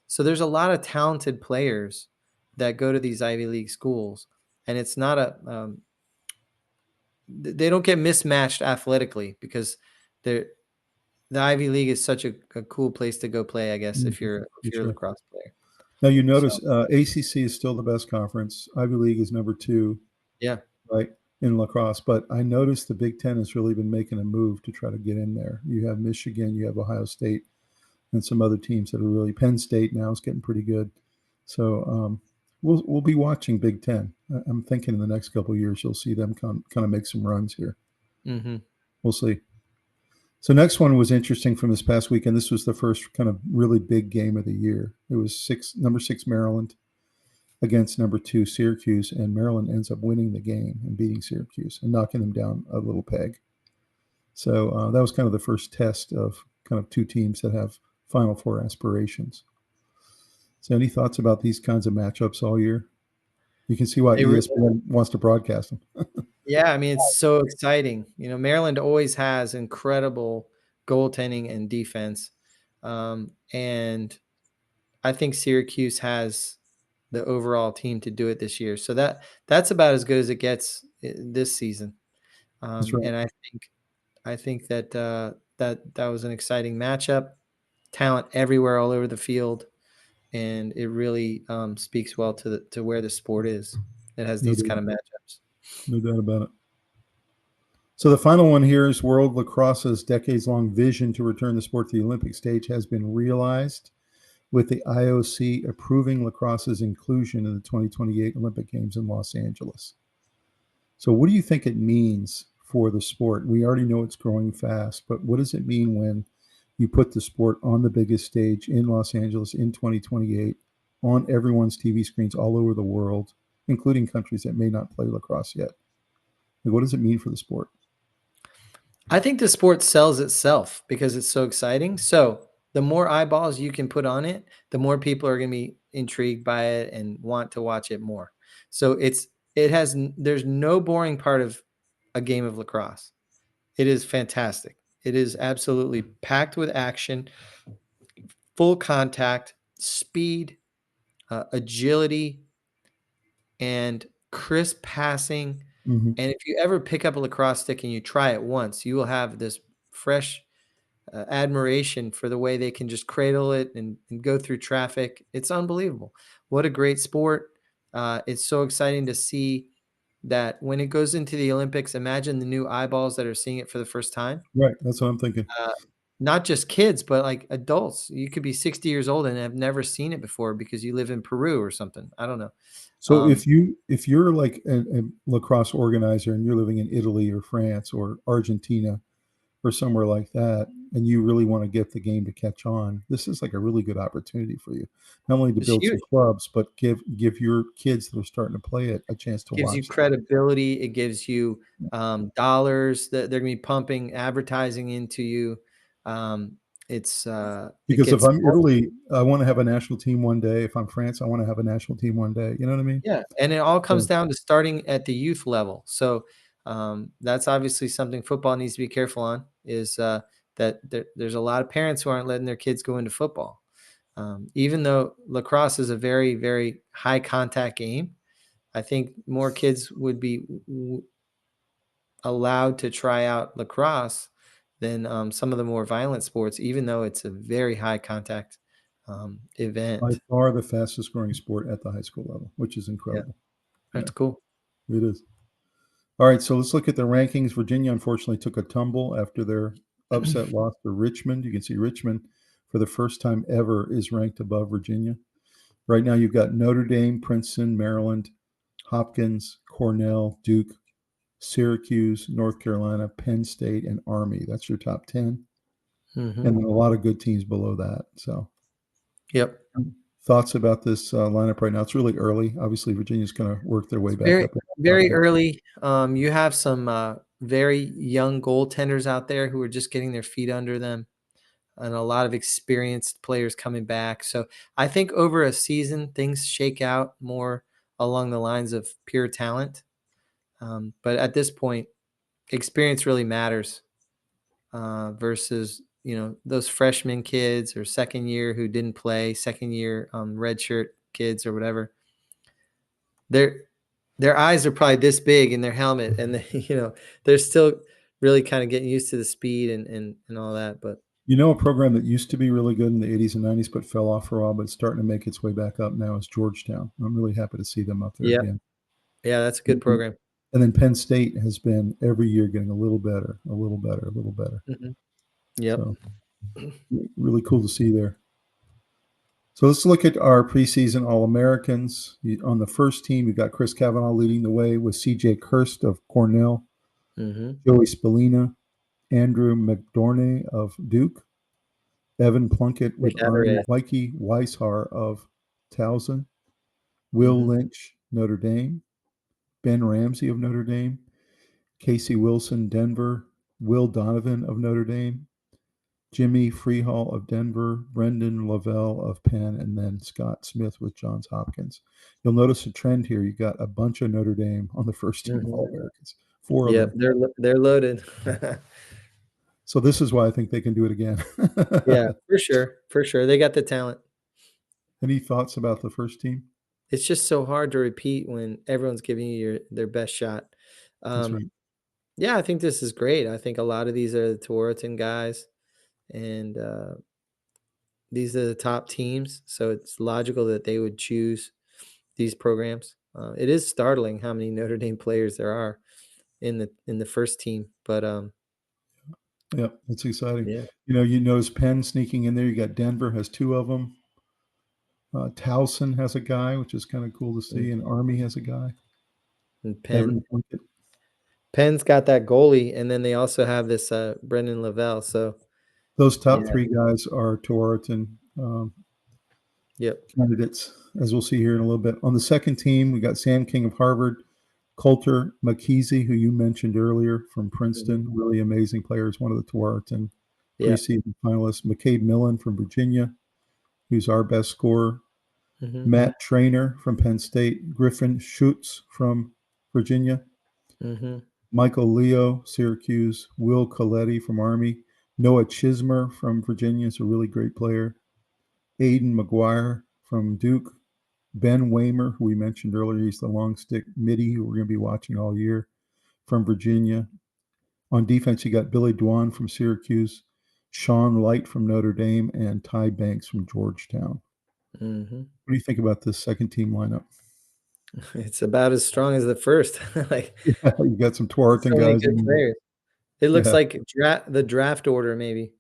S2: So there's a lot of talented players that go to these Ivy League schools, and it's not they don't get mismatched athletically because they're the Ivy League is such a cool place to go play, I guess, if you're a
S1: Sure.
S2: lacrosse player.
S1: Now you notice ACC is still the best conference. Ivy League is number 2,
S2: Yeah.
S1: right, in lacrosse. But I noticed the Big Ten has really been making a move to try to get in there. You have Michigan, you have Ohio State, and some other teams that are really. Penn State now is getting pretty good. So we'll be watching Big Ten. I'm thinking in the next couple of years you'll see them kind of make some runs here.
S2: Mm-hmm.
S1: We'll see. So next one was interesting from this past weekend. This was the first kind of really big game of the year. It was number 6 Maryland against number 2 Syracuse, and Maryland ends up winning the game and beating Syracuse and knocking them down a little peg. So that was kind of the first test of kind of 2 teams that have Final Four aspirations. So any thoughts about these kinds of matchups all year? You can see why ESPN wants to broadcast them.
S2: Yeah, I mean, it's so exciting. Maryland always has incredible goaltending and defense. And I think Syracuse has the overall team to do it this year. So that's about as good as it gets this season.
S1: That's right.
S2: And I think that that was an exciting matchup. Talent everywhere, all over the field, and it really speaks well to where the sport is. It has these kind of matchups.
S1: No doubt about it. So the final one here is World Lacrosse's decades-long vision to return the sport to the Olympic stage has been realized, with the IOC approving lacrosse's inclusion in the 2028 Olympic Games in Los Angeles. So what do you think it means for the sport? We already know it's growing fast, but what does it mean when you put the sport on the biggest stage in Los Angeles in 2028 on everyone's TV screens all over the world, including countries that may not play lacrosse yet? Like, what does it mean for the sport?
S2: I think the sport sells itself because it's so exciting. So the more eyeballs you can put on it, the more people are going to be intrigued by it and want to watch it more. So there's no boring part of a game of lacrosse. It is fantastic. It is absolutely packed with action, full contact, speed, agility, and crisp passing.
S1: Mm-hmm.
S2: And if you ever pick up a lacrosse stick and you try it once, you will have this fresh admiration for the way they can just cradle it and go through traffic. It's unbelievable. What a great sport. It's so exciting to see that when it goes into the Olympics. Imagine the new eyeballs that are seeing it for the first time.
S1: Right. That's what I'm thinking.
S2: Not just kids, but like adults. You could be 60 years old and have never seen it before because you live in Peru or something. I don't know.
S1: So if you're like a lacrosse organizer and you're living in Italy or France or Argentina or somewhere like that, and you really want to get the game to catch on, this is like a really good opportunity for you. Not only to build some clubs, but give your kids that are starting to play it a chance to watch.
S2: Gives you credibility. It gives you dollars that they're going to be pumping advertising into you.
S1: Because if I'm Italy, I want to have a national team one day. If I'm France, I want to have a national team one day. You know what I mean?
S2: Yeah, and it all comes down to starting at the youth level. So that's obviously something football needs to be careful on. Is that there's a lot of parents who aren't letting their kids go into football, even though lacrosse is a very, very high contact game. I think more kids would be allowed to try out lacrosse than some of the more violent sports, even though it's a very high contact event.
S1: By far the fastest growing sport at the high school level, which is incredible.
S2: Yeah. That's cool.
S1: It is. All right, so let's look at the rankings. Virginia, unfortunately, took a tumble after their upset loss to Richmond. You can see Richmond, for the first time ever, is ranked above Virginia. Right now, you've got Notre Dame, Princeton, Maryland, Hopkins, Cornell, Duke, Syracuse, North Carolina, Penn State, and Army. That's your top 10.
S2: Mm-hmm.
S1: And then a lot of good teams below that. So,
S2: yep.
S1: Thoughts about this lineup right now? It's really early. Obviously, Virginia's going to work their way back up.
S2: Very early. You have some very young goaltenders out there who are just getting their feet under them, and a lot of experienced players coming back. So I think over a season, things shake out more along the lines of pure talent. But at this point, experience really matters versus, those freshman kids or second year who didn't play, second year redshirt kids or whatever. Their eyes are probably this big in their helmet, and they're still really kind of getting used to the speed and all that. But
S1: You know, a program that used to be really good in the 80s and 90s but fell off for a while, but it's starting to make its way back up now is Georgetown. I'm really happy to see them up there
S2: Yeah.
S1: again.
S2: Yeah, that's a good program.
S1: And then Penn State has been every year getting a little better, a little better, a little better.
S2: Yep.
S1: So really cool to see there. So let's look at our preseason All-Americans. On the first team, you've got Chris Kavanaugh leading the way with C.J. Kirst of Cornell, Joey Spallina, Andrew McDorney of Duke, Evan Plunkett with Army, Mikey Weishar of Towson, Will Lynch, Notre Dame, Ben Ramsey of Notre Dame, Casey Wilson, Denver, Will Donovan of Notre Dame, Jimmy Freehall of Denver, Brendan Lavelle of Penn, and then Scott Smith with Johns Hopkins. You'll notice a trend here. You got a bunch of Notre Dame on the first team All-Americans. 4 of them.
S2: Yep, they're loaded.
S1: So this is why I think they can do it again.
S2: Yeah, for sure. For sure. They got the talent.
S1: Any thoughts about the first team?
S2: It's just so hard to repeat when everyone's giving you their best shot.
S1: That's right.
S2: Yeah, I think this is great. I think a lot of these are the Tewaaraton guys, and these are the top teams. So it's logical that they would choose these programs. It is startling how many Notre Dame players there are in the first team, but
S1: yeah, it's exciting.
S2: Yeah.
S1: You know, you notice Penn sneaking in there. You got Denver has 2 of them. Towson has a guy, which is kind of cool to see, and Army has a guy.
S2: And Penn's got that goalie, and then they also have this Brendan Lavelle. So
S1: those top 3 guys are Tewaaraton candidates, as we'll see here in a little bit. On the second team, we got Sam King of Harvard, Coulter McKeesey, who you mentioned earlier from Princeton, really amazing player, is one of the Tewaaraton preseason finalists. McCabe Mullen from Virginia, who's our best scorer. Matt Trainer from Penn State, Griffin Schutz from Virginia, Michael Leo, Syracuse, Will Coletti from Army, Noah Chismer from Virginia is a really great player, Aiden McGuire from Duke, Ben Waymer, who we mentioned earlier, he's the long stick midi who we're going to be watching all year, from Virginia. On defense, you got Billy Dwan from Syracuse, Sean Light from Notre Dame, and Ty Banks from Georgetown. What do you think about this second team lineup?
S2: It's about as strong as the first.
S1: You got some Tewaaraton guys.
S2: Good players. It looks like the draft order, maybe.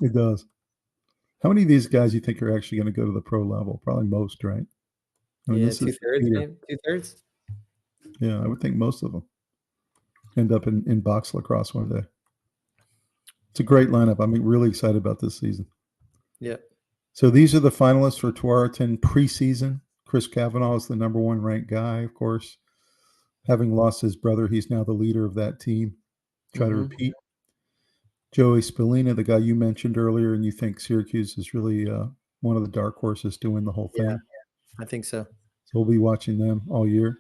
S1: It does. How many of these guys you think are actually going to go to the pro level? Probably most, right? I mean,
S2: 2/3, maybe 2/3.
S1: Yeah, I would think most of them end up in box lacrosse one day. It's a great lineup. I'm really excited about this season.
S2: Yeah.
S1: So these are the finalists for Tewaaraton preseason. Chris Kavanaugh is the number 1 ranked guy, of course. Having lost his brother, he's now the leader of that team. Try to repeat. Joey Spallina, the guy you mentioned earlier, and you think Syracuse is really one of the dark horses to win the whole thing.
S2: Yeah, I think so.
S1: So we'll be watching them all year.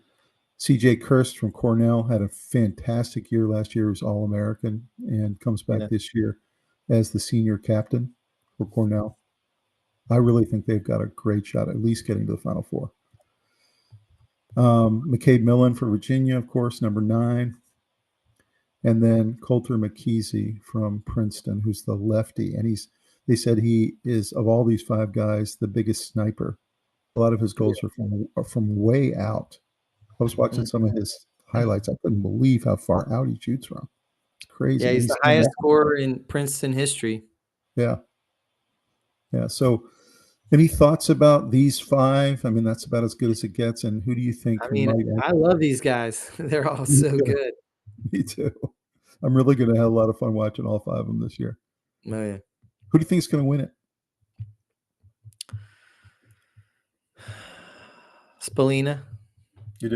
S1: C.J. Kirst from Cornell had a fantastic year last year. He was All-American and comes back this year as the senior captain for Cornell. I really think they've got a great shot at least getting to the Final Four. McCabe Mullen for Virginia, of course, number 9. And then Coulter McKeesey from Princeton, who's the lefty. And they said he is, of all these 5 guys, the biggest sniper. A lot of his goals are from way out. I was watching some of his highlights. I couldn't believe how far out he shoots from. It's crazy.
S2: Yeah, he's the highest scorer in Princeton history.
S1: Yeah. Yeah. So any thoughts about these 5? I mean, that's about as good as it gets. And who do you think?
S2: I mean, I love these guys. They're all so good.
S1: Me too. I'm really going to have a lot of fun watching all 5 of them this year.
S2: Oh, yeah.
S1: Who do you think is going to win it?
S2: Spallina.
S1: You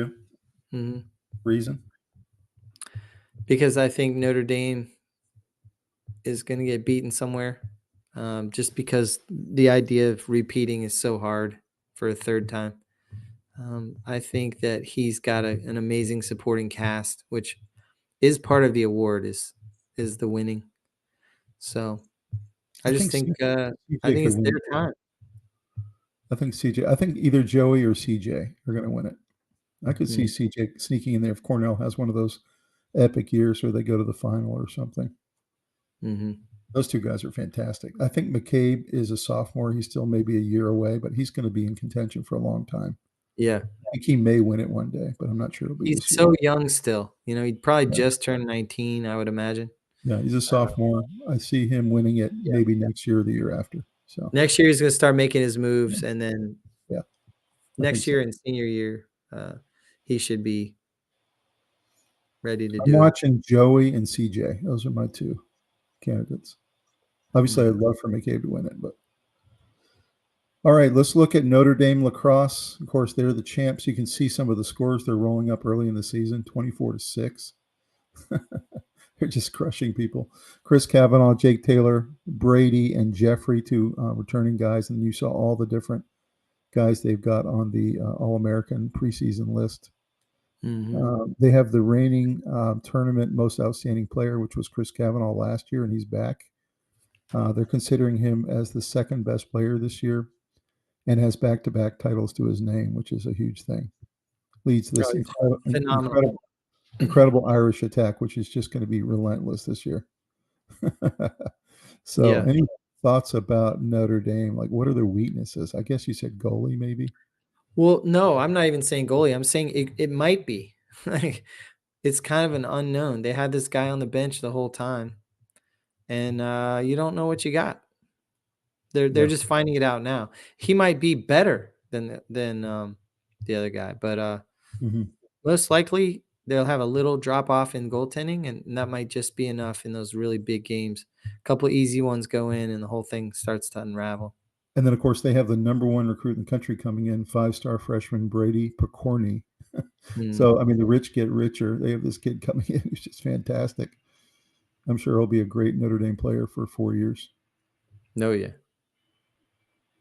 S1: do? Reason?
S2: Because I think Notre Dame is going to get beaten somewhere. Just because the idea of repeating is so hard for a 3rd time. I think that he's got an amazing supporting cast, which is part of the award is the winning. So I just think it's their time.
S1: I think CJ. I think either Joey or CJ are going to win it. I could see CJ sneaking in there if Cornell has one of those epic years where they go to the final or something. Those two guys are fantastic. I think McCabe is a sophomore. He's still maybe a year away, but he's going to be in contention for a long time.
S2: Yeah.
S1: I think he may win it one day, but I'm not sure it'll be
S2: He's
S1: this year.
S2: so young still. He'd probably
S1: Yeah.
S2: just turned 19, I would imagine.
S1: Yeah, he's a sophomore. I see him winning it
S2: Yeah.
S1: maybe next year or the year after. So
S2: Next year he's going to start making his moves, and then
S1: yeah,
S2: next year
S1: so.
S2: and senior year, he should be ready to
S1: I'm
S2: do it.
S1: watching Joey and CJ. Those are my two candidates. Obviously, I'd love for McCabe to win it, but all right, let's look at Notre Dame lacrosse. Of course, they're the champs. You can see some of the scores they're rolling up early in the season, 24-6. They're just crushing people. Chris Kavanaugh, Jake Taylor, Brady, and Jeffrey, two returning guys. And you saw all the different guys they've got on the All-American preseason list. They have the reigning tournament most outstanding player, which was Chris Kavanaugh last year, and he's back. They're considering him as the second best player this year and has back-to-back titles to his name, which is a huge thing. Leads this incredible Irish attack, which is just going to be relentless this year. So
S2: Yeah.
S1: any thoughts about Notre Dame? Like, what are their weaknesses? I guess you said goalie, maybe?
S2: Well, no, I'm not even saying goalie. I'm saying it might be. Like, it's kind of an unknown. They had this guy on the bench the whole time, and you don't know what you got. They're just finding it out now. He might be better than the other guy, but most likely they'll have a little drop off in goaltending, and that might just be enough in those really big games. A couple easy ones go in, and the whole thing starts to unravel.
S1: And then, of course, they have the number one recruit in the country coming in, 5-star freshman Brady Picorni. So, I mean, the rich get richer. They have this kid coming in who's just fantastic. I'm sure he'll be a great Notre Dame player for 4 years.
S2: No, yeah.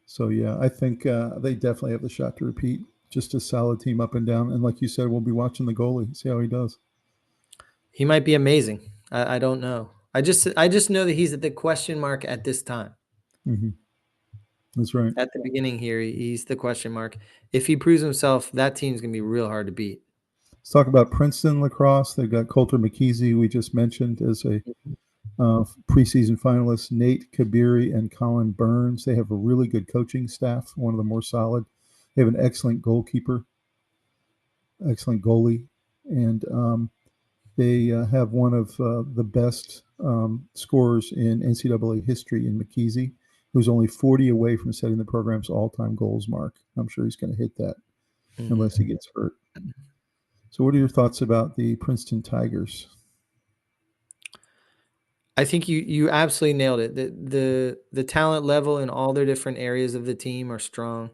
S1: So, yeah, I think they definitely have the shot to repeat. Just a solid team up and down. And like you said, we'll be watching the goalie, see how he does.
S2: He might be amazing. I don't know. I just know that he's at the question mark at this time.
S1: That's right.
S2: At the beginning here, he's the question mark. If he proves himself, that team's going to be real hard to beat.
S1: Let's talk about Princeton lacrosse. They've got Coulter McKeesey, we just mentioned, as a preseason finalist, Nate Kabiri and Colin Burns. They have a really good coaching staff, one of the more solid. They have an excellent goalkeeper, excellent goalie, and they have one of the best scorers in NCAA history in McKeesey, who's only 40 away from setting the program's all-time goals mark. I'm sure he's going to hit that unless he gets hurt. So what are your thoughts about the Princeton Tigers?
S2: I think you absolutely nailed it. The talent level in all their different areas of the team are strong.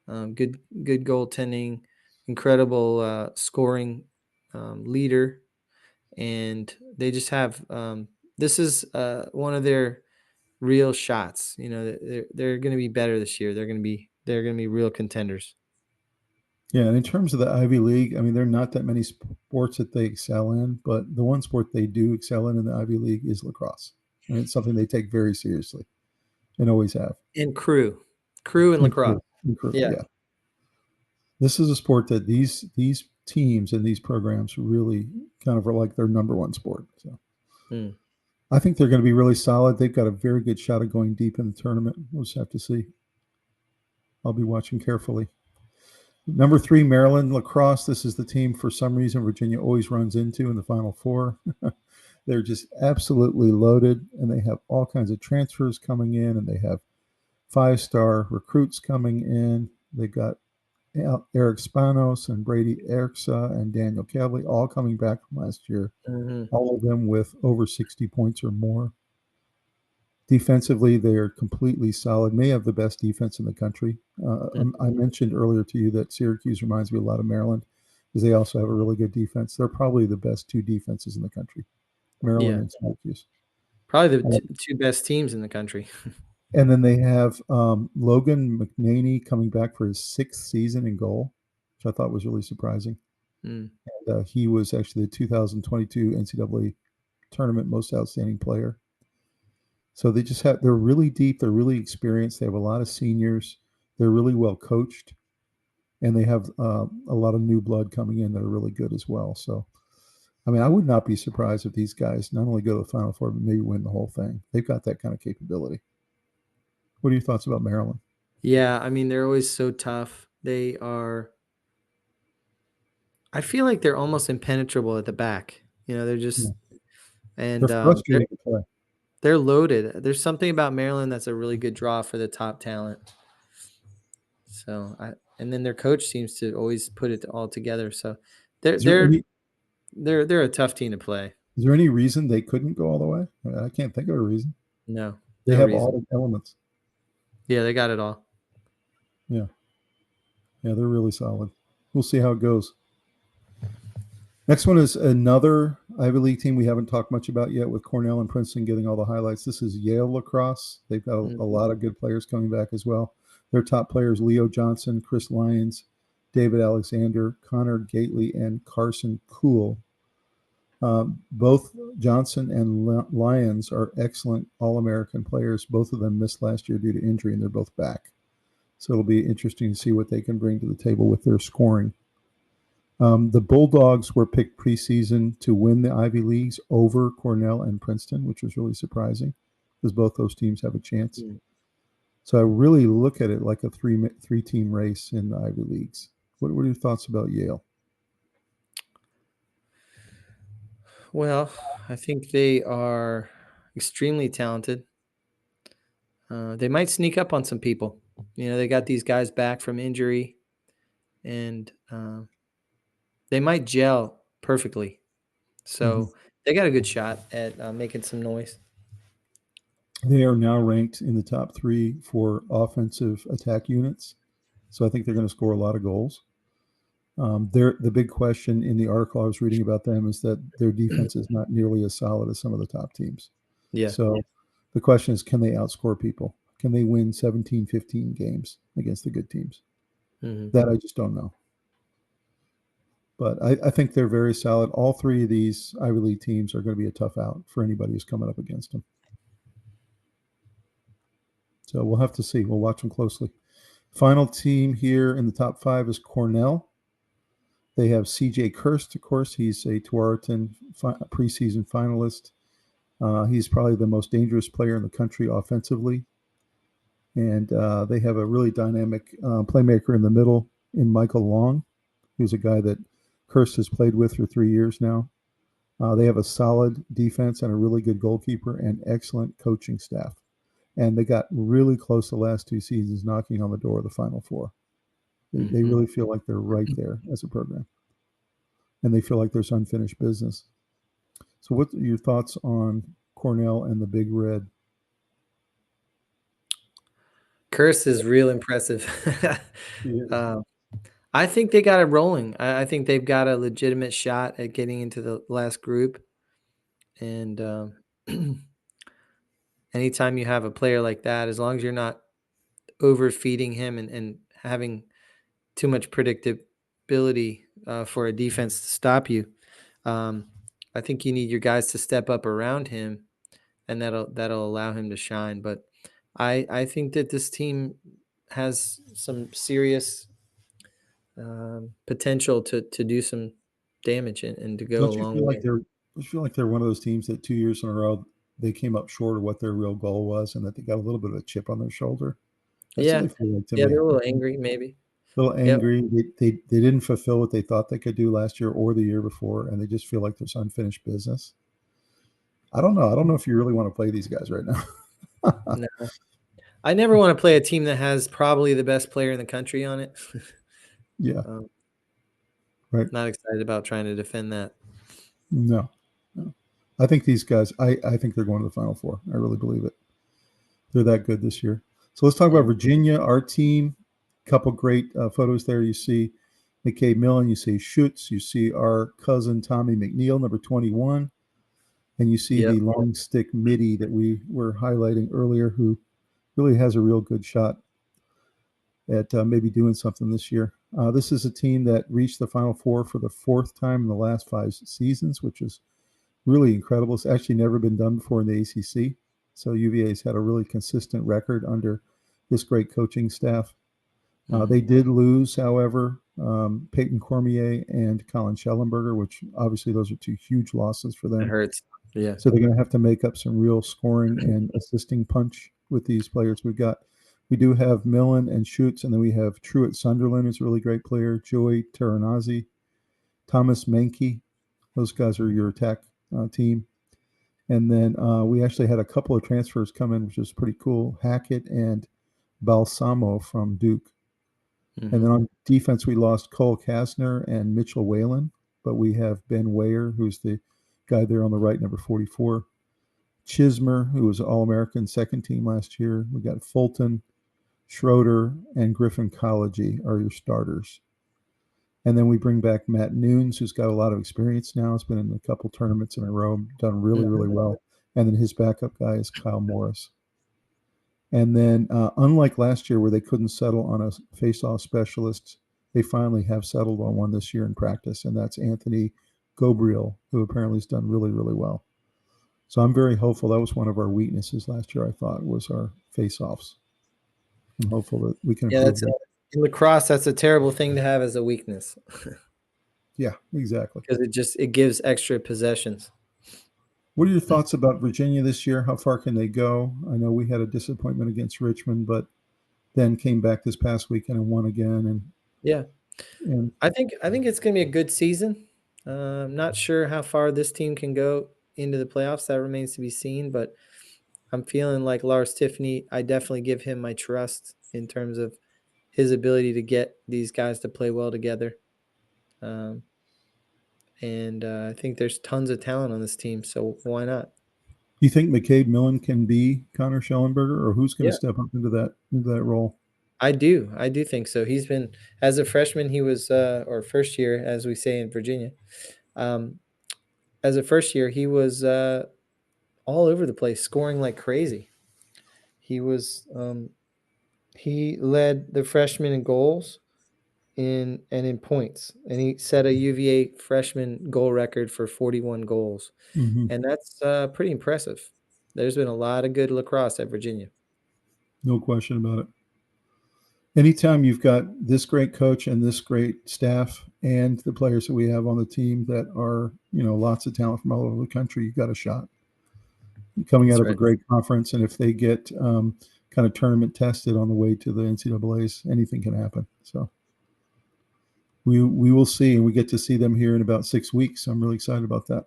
S2: Good goaltending, incredible scoring leader, and they just have this is one of their real shots. They're going to be better this year. They're going to be real contenders.
S1: Yeah, and in terms of the Ivy League, I mean, there are not that many sports that they excel in, but the one sport they do excel in the Ivy League is lacrosse. And it's something they take very seriously and always have.
S2: And crew and lacrosse.
S1: Crew, yeah. This is a sport that these teams and these programs really kind of are like their number one sport. So I think they're going to be really solid. They've got a very good shot of going deep in the tournament. We'll just have to see. I'll be watching carefully. Number 3, Maryland lacrosse. This is the team, for some reason, Virginia always runs into in the Final Four. They're just absolutely loaded, and they have all kinds of transfers coming in, and they have 5-star recruits coming in. They've got Eric Spanos and Brady Erksa and Daniel Cavalier all coming back from last year, all of them with over 60 points or more. Defensively, they are completely solid, may have the best defense in the country. I mentioned earlier to you that Syracuse reminds me a lot of Maryland because they also have a really good defense. They're probably the best two defenses in the country, Maryland and Syracuse.
S2: Probably the two best teams in the country.
S1: And then they have Logan McNaney coming back for his 6th season in goal, which I thought was really surprising. And he was actually the 2022 NCAA tournament most outstanding player. So they're really deep. They're really experienced. They have a lot of seniors. They're really well coached. And they have a lot of new blood coming in that are really good as well. So I mean, I would not be surprised if these guys not only go to the Final Four, but maybe win the whole thing. They've got that kind of capability. What are your thoughts about Maryland?
S2: Yeah, I mean, they're always so tough. They are. I feel like they're almost impenetrable at the back. They're just and
S1: They're frustrating to play.
S2: they're loaded. There's something about Maryland that's a really good draw for the top talent. So and then their coach seems to always put it all together. So they're a tough team to play.
S1: Is there any reason they couldn't go all the way? I can't think of a reason.
S2: No,
S1: they have all the elements.
S2: Yeah, they got it all.
S1: Yeah, they're really solid. We'll see how it goes. Next one is another Ivy League team we haven't talked much about yet, with Cornell and Princeton getting all the highlights. This is Yale Lacrosse. They've got a lot of good players coming back as well. Their top players: Leo Johnson, Chris Lyons, David Alexander, Connor Gately, and Carson Kuhl. Both Johnson and Lyons are excellent All-American players. Both of them missed last year due to injury, and they're both back. So it'll be interesting to see what they can bring to the table with their scoring. The Bulldogs were picked preseason to win the Ivy Leagues over Cornell and Princeton, which was really surprising because both those teams have a chance. So I really look at it like a three-team race in the Ivy Leagues. What are your thoughts about Yale?
S2: Well, I think they are extremely talented. They might sneak up on some people. They got these guys back from injury, and they might gel perfectly. So they got a good shot at making some noise.
S1: They are now ranked in the top 3 for offensive attack units. So I think they're going to score a lot of goals. The big question in the article I was reading about them is that their defense is not nearly as solid as some of the top teams.
S2: Yeah.
S1: So the question is, can they outscore people? Can they win 17, 15 games against the good teams? That I just don't know. But I think they're very solid. All 3 of these Ivy League teams are going to be a tough out for anybody who's coming up against them. So we'll have to see. We'll watch them closely. Final team here in the top 5 is Cornell. They have C.J. Kirst, of course. He's a Tewaaraton preseason finalist. He's probably the most dangerous player in the country offensively. And they have a really dynamic playmaker in the middle in Michael Long, who's a guy that Kirst has played with for 3 years now. They have a solid defense and a really good goalkeeper and excellent coaching staff. And they got really close the last 2 seasons, knocking on the door of the Final Four. They really feel like they're right there as a program. And they feel like there's unfinished business. So what are your thoughts on Cornell and the Big Red?
S2: Kirst is real impressive. I think they got it rolling. I think they've got a legitimate shot at getting into the last group. And anytime you have a player like that, as long as you're not overfeeding him and having too much predictability for a defense to stop you, I think you need your guys to step up around him, and that'll allow him to shine. But I think that this team has some serious potential to do some damage and to go a long way.
S1: Don't you feel like they're one of those teams that 2 years in a row they came up short of what their real goal was, and that they got a little bit of a chip on their shoulder? That's what they feel like to me.
S2: They're a little angry, maybe.
S1: A little angry. Yep. They didn't fulfill what they thought they could do last year or the year before, and they just feel like there's unfinished business. I don't know. I don't know if you really want to play these guys right now.
S2: No. I never want to play a team that has probably the best player in the country on it.
S1: Yeah. Right.
S2: Not excited about trying to defend that.
S1: No. I think these guys, I think they're going to the Final Four. I really believe it. They're that good this year. So let's talk about Virginia, our team. Couple great photos there. You see McKay Millen, you see Schutz, you see our cousin Tommy McNeil, number 21, and you see the long stick midi that we were highlighting earlier, who really has a real good shot at maybe doing something this year. This is a team that reached the Final Four for the 4th time in the last 5 seasons, which is really incredible. It's actually never been done before in the ACC. So UVA's had a really consistent record under this great coaching staff. They did lose, however, Peyton Cormier and Colin Schellenberger, which obviously those are two huge losses for them.
S2: It hurts. Yeah.
S1: So they're going to have to make up some real scoring and assisting punch with these players we do have Mullen and Schutz, and then we have Truett Sunderland, who's a really great player, Joey Teranazzi, Thomas Menke. Those guys are your attack team. And then we actually had a couple of transfers come in, which is pretty cool. Hackett and Balsamo from Duke. Mm-hmm. And then on defense, we lost Cole Kastner and Mitchell Whalen, but we have Ben Weyer, who's the guy there on the right, number 44. Chismer, who was All-American second team last year. We got Fulton, Schroeder, and Griffin Collegy are your starters. And then we bring back Matt Nunes, who's got a lot of experience now. He's been in a couple tournaments in a row, done really, really well. And then his backup guy is Kyle Morris. And then unlike last year where they couldn't settle on a face-off specialist, they finally have settled on one this year in practice, and that's Anthony Gobriel, who apparently has done really, really well. So I'm very hopeful. That was one of our weaknesses last year, I thought, was our face-offs. I'm hopeful that we can improve that.
S2: In lacrosse, that's a terrible thing to have as a weakness.
S1: Yeah, exactly.
S2: Because it gives extra possessions.
S1: What are your thoughts about Virginia this year? How far can they go? I know we had a disappointment against Richmond, but then came back this past weekend and won again. And
S2: I think it's going to be a good season. I'm not sure how far this team can go into the playoffs. That remains to be seen, but I'm feeling like Lars Tiffany, I definitely give him my trust in terms of his ability to get these guys to play well together. And I think there's tons of talent on this team, so why not?
S1: Do you think McCabe Mullen can be Connor Schellenberger, or who's going to step up into that role?
S2: I do think so. He's been, as a freshman, he was, or first year, as we say in Virginia, as a first year, he was all over the place, scoring like crazy. He was, he led the freshmen in goals and in points, and he set a UVA freshman goal record for 41 goals. Mm-hmm. And that's pretty impressive. There's been a lot of good lacrosse at Virginia.
S1: No question about it. Anytime you've got this great coach and this great staff and the players that we have on the team that are, lots of talent from all over the country, you've got a shot. Coming out of a great conference, and if they get kind of tournament tested on the way to the NCAAs, anything can happen. So we will see, and we get to see them here in about 6 weeks. So I'm really excited about that.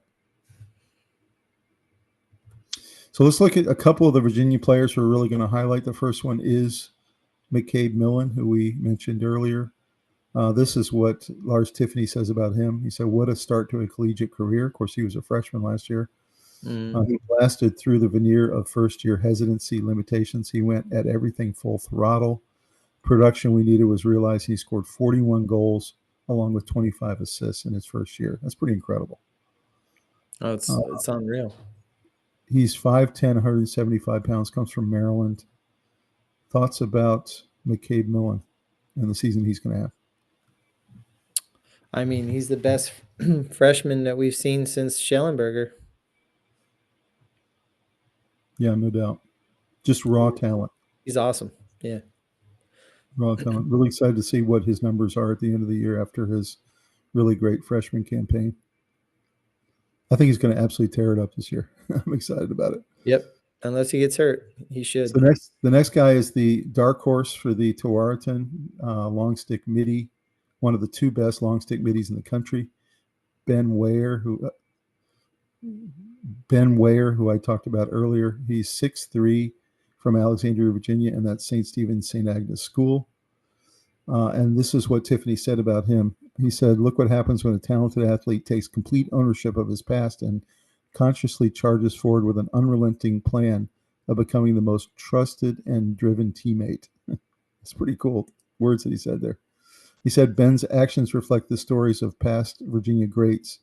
S1: So let's look at a couple of the Virginia players we're really going to highlight. The first one is McCabe Mullen, who we mentioned earlier. This is what Lars Tiffany says about him. He said, what a start to a collegiate career. Of course, he was a freshman last year. He blasted through the veneer of first-year hesitancy limitations. He went at everything full throttle. Production we needed was realized. He scored 41 goals along with 25 assists in his first year. That's pretty incredible.
S2: Oh, it's unreal.
S1: He's 5'10", 175 pounds, comes from Maryland. Thoughts about McCabe Mullen and the season he's going to have?
S2: I mean, he's the best freshman that we've seen since Schellenberger.
S1: Yeah, no doubt. Just raw talent.
S2: He's awesome. Yeah.
S1: Raw talent. Really excited to see what his numbers are at the end of the year after his really great freshman campaign. I think he's going to absolutely tear it up this year. I'm excited about it.
S2: Yep. Unless he gets hurt, he should.
S1: So the next guy is the dark horse for the Tewaaraton long stick midi, one of the two best long stick middies in the country. Ben Weyer, who I talked about earlier. He's 6'3", from Alexandria, Virginia, and that's St. Stephen's St. Agnes School. And this is what Tiffany said about him. He said, look what happens when a talented athlete takes complete ownership of his past and consciously charges forward with an unrelenting plan of becoming the most trusted and driven teammate. It's pretty cool words that he said there. He said, Ben's actions reflect the stories of past Virginia greats.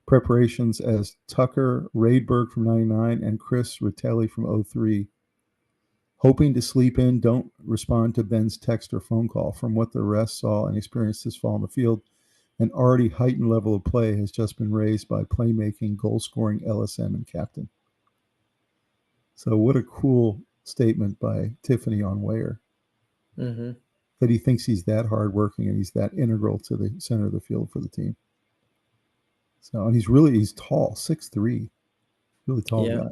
S1: Preparations as Tucker Raidberg from 99 and Chris Ritelli from 03. Hoping to sleep in, don't respond to Ben's text or phone call. From what the rest saw and experienced this fall in the field, an already heightened level of play has just been raised by playmaking, goal-scoring LSM and captain. So what a cool statement by Tiffany on Weyer.
S2: Mm-hmm.
S1: that he thinks he's that hardworking and he's that integral to the center of the field for the team. So, and he's tall, 6'3", really tall guy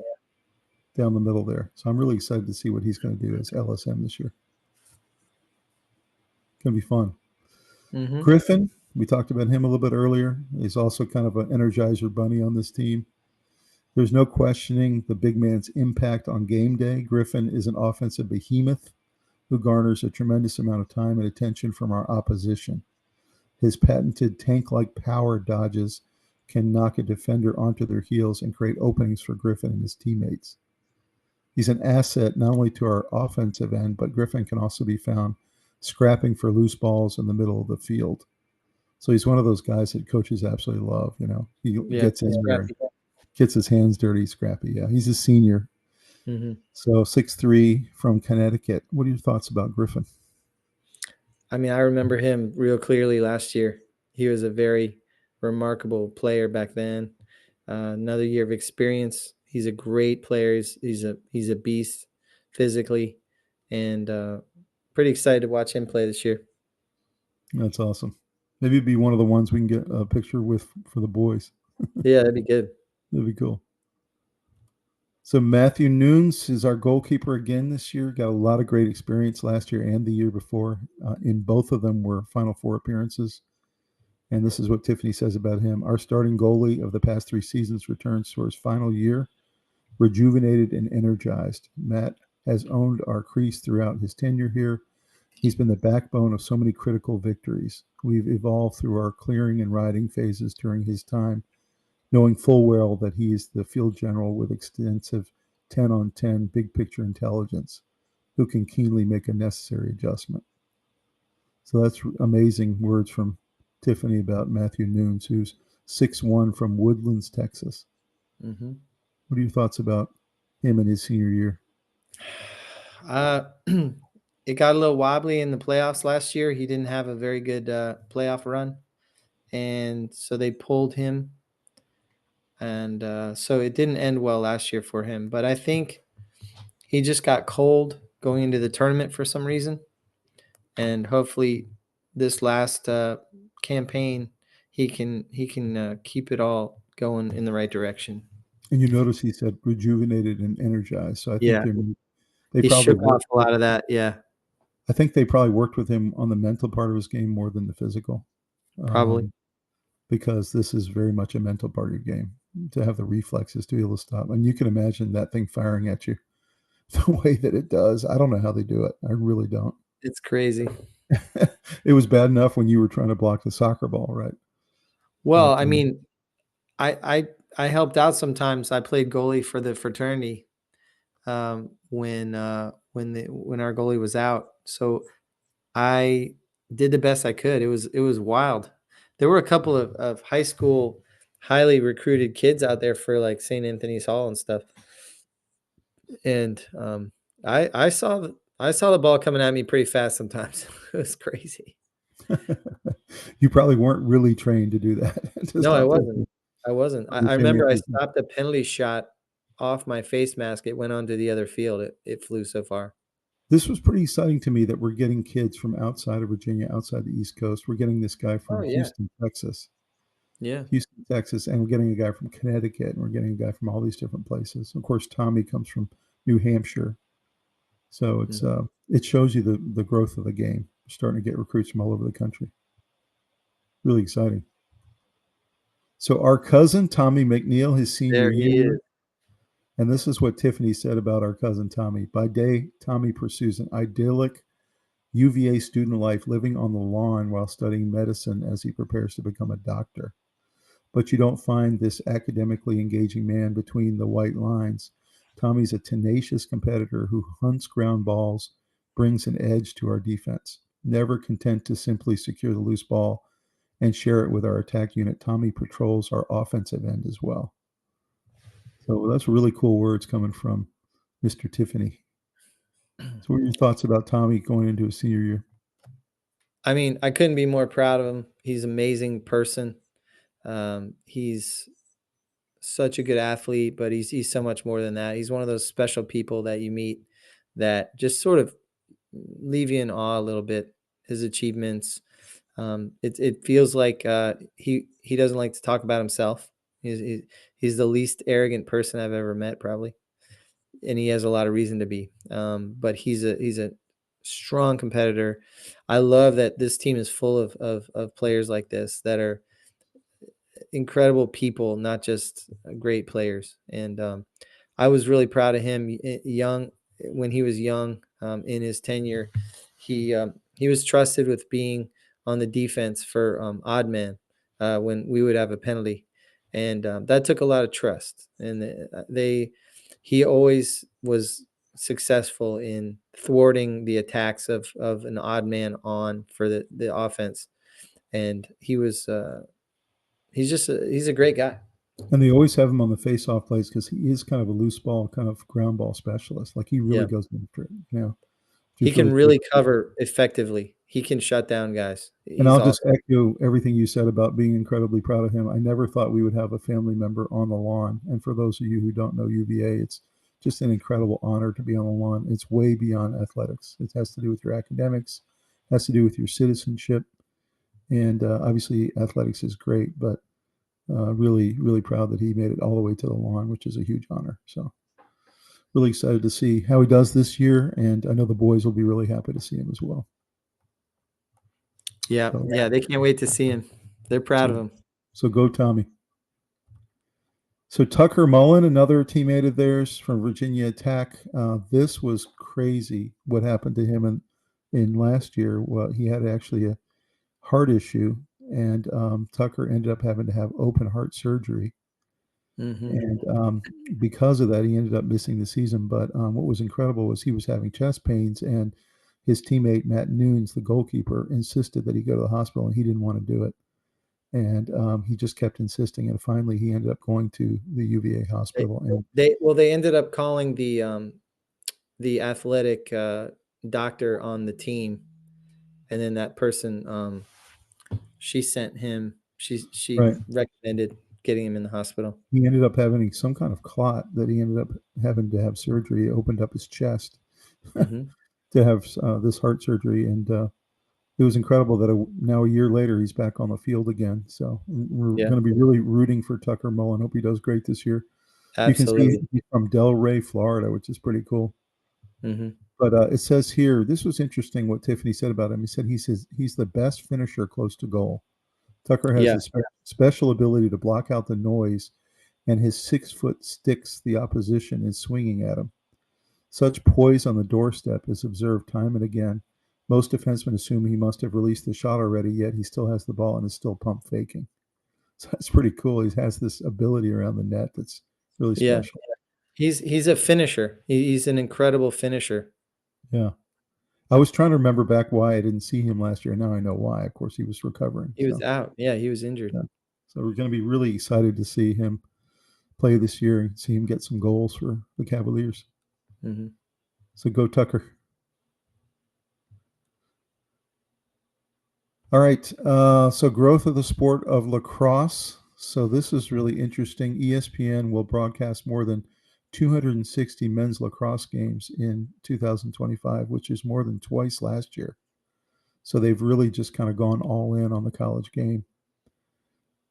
S1: down the middle there. So I'm really excited to see what he's going to do as LSM this year. Going to be fun.
S2: Mm-hmm.
S1: Griffin, we talked about him a little bit earlier. He's also kind of an energizer bunny on this team. There's no questioning the big man's impact on game day. Griffin is an offensive behemoth who garners a tremendous amount of time and attention from our opposition. His patented tank-like power dodges can knock a defender onto their heels and create openings for Griffin and his teammates. He's an asset not only to our offensive end, but Griffin can also be found scrapping for loose balls in the middle of the field. So he's one of those guys that coaches absolutely love. He gets in there and gets his hands dirty, scrappy. Yeah, he's a senior.
S2: Mm-hmm.
S1: So 6'3" from Connecticut. What are your thoughts about Griffin?
S2: I mean, I remember him real clearly last year. He was a very remarkable player back then. Another year of experience. He's a great player. He's a beast physically, and pretty excited to watch him play this year.
S1: That's awesome. Maybe it'd be one of the ones we can get a picture with for the boys.
S2: Yeah, that'd be good.
S1: That'd be cool. So Matthew Nunes is our goalkeeper again this year. Got a lot of great experience last year and the year before. In both of them were Final Four appearances. And this is what Tiffany says about him. Our starting goalie of the past 3 seasons returns to his final year, rejuvenated and energized. Matt has owned our crease throughout his tenure here. He's been the backbone of so many critical victories. We've evolved through our clearing and riding phases during his time, knowing full well that he is the field general with extensive 10-on-10 big picture intelligence who can keenly make a necessary adjustment. So that's amazing words from Tiffany about Matthew Nunes, who's 6'1" from Woodlands, Texas.
S2: Mm-hmm.
S1: What are your thoughts about him in his senior year?
S2: It got a little wobbly in the playoffs last year. He didn't have a very good playoff run, and so they pulled him. And so it didn't end well last year for him. But I think he just got cold going into the tournament for some reason. And hopefully this last campaign, he can keep it all going in the right direction.
S1: And you notice he said rejuvenated and energized. So I think they
S2: he
S1: probably
S2: shook off a lot of that. Yeah.
S1: I think they probably worked with him on the mental part of his game more than the physical.
S2: Probably.
S1: Because this is very much a mental part of your game, to have the reflexes to be able to stop. And you can imagine that thing firing at you the way that it does. I don't know how they do it. I really don't.
S2: It's crazy.
S1: It was bad enough when you were trying to block the soccer ball, right?
S2: Well, I mean, I helped out sometimes. I played goalie for the fraternity when our goalie was out. So I did the best I could. It was wild. There were a couple of high school highly recruited kids out there for like St. Anthony's Hall and stuff. And I saw the ball coming at me pretty fast sometimes. It was crazy.
S1: You probably weren't really trained to do that.
S2: No, I wasn't. I remember I stopped a penalty shot off my face mask. It went onto the other field. It flew so far.
S1: This was pretty exciting to me that we're getting kids from outside of Virginia, outside the East Coast. We're getting this guy from Houston, Texas.
S2: Yeah.
S1: Houston, Texas. And we're getting a guy from Connecticut. And we're getting a guy from all these different places. Of course, Tommy comes from New Hampshire. So it's it shows you the growth of the game. We're starting to get recruits from all over the country. Really exciting. So our cousin, Tommy McNeil, his senior year. And this is what Tiffany said about our cousin Tommy. By day, Tommy pursues an idyllic UVA student life, living on the lawn while studying medicine as he prepares to become a doctor. But you don't find this academically engaging man between the white lines. Tommy's a tenacious competitor who hunts ground balls, brings an edge to our defense. Never content to simply secure the loose ball and share it with our attack unit, Tommy patrols our offensive end as well. So that's really cool words coming from Mr. Tiffany. So what are your thoughts about Tommy going into his senior year?
S2: I mean, I couldn't be more proud of him. He's an amazing person. He's such a good athlete, but he's so much more than that. He's one of those special people that you meet that just sort of leave you in awe a little bit. his achievements. It feels like he doesn't like to talk about himself. He's the least arrogant person I've ever met, probably, and he has a lot of reason to be. But he's a strong competitor. I love that this team is full of players like this that are incredible people, not just great players. And I was really proud of him. When he was young, in his tenure, he was trusted with being on the defense for odd man when we would have a penalty, and that took a lot of trust. And he always was successful in thwarting the attacks of an odd man on for the offense, and he's a great guy.
S1: And they always have him on the face-off plays because he is kind of a loose ball, kind of ground ball specialist. Like he really goes after it. Yeah.
S2: He can really cover effectively. He can shut down guys.
S1: And I'll just echo everything you said about being incredibly proud of him. I never thought we would have a family member on the lawn. And for those of you who don't know UVA, it's just an incredible honor to be on the lawn. It's way beyond athletics. It has to do with your academics, has to do with your citizenship. And obviously athletics is great, but really, really proud that he made it all the way to the lawn, which is a huge honor. So really excited to see how he does this year. And I know the boys will be really happy to see him as well.
S2: Yeah. So, yeah. They can't wait to see him. They're proud of him.
S1: So go Tommy. So Tucker Mullen, another teammate of theirs from Virginia Tech. This was crazy what happened to him in last year. Well, he had actually a heart issue, and Tucker ended up having to have open heart surgery.
S2: Mm-hmm.
S1: And because of that, he ended up missing the season. But what was incredible was he was having chest pains, and his teammate, Matt Nunes, the goalkeeper, insisted that he go to the hospital, and he didn't want to do it. And he just kept insisting. And finally, he ended up going to the UVA hospital.
S2: They ended up calling the athletic doctor on the team. And then that person, she sent him, she recommended getting him in the hospital.
S1: He ended up having some kind of clot that he ended up having to have surgery. It opened up his chest to have this heart surgery. And it was incredible that now a year later, he's back on the field again. So we're going to be really rooting for Tucker Mullen. Hope he does great this year.
S2: Absolutely.
S1: You can see he's from Delray, Florida, which is pretty cool.
S2: Mm-hmm.
S1: But it says here, this was interesting what Tiffany said about him. He said he's the best finisher close to goal. Tucker has a special ability to block out the noise, and his 6-foot sticks the opposition in swinging at him. Such poise on the doorstep is observed time and again. Most defensemen assume he must have released the shot already, yet he still has the ball and is still pump faking. So that's pretty cool. He has this ability around the net that's really special.
S2: He's a finisher. He's an incredible finisher.
S1: Yeah. I was trying to remember back why I didn't see him last year. Now I know why. Of course, he was recovering.
S2: He was out. Yeah, he was injured.
S1: Yeah. So we're going to be really excited to see him play this year and see him get some goals for the Cavaliers.
S2: Mm-hmm.
S1: So go Tucker. All right. So growth of the sport of lacrosse. So this is really interesting. ESPN will broadcast more than 260 men's lacrosse games in 2025, which is more than twice last year. So they've really just kind of gone all in on the college game.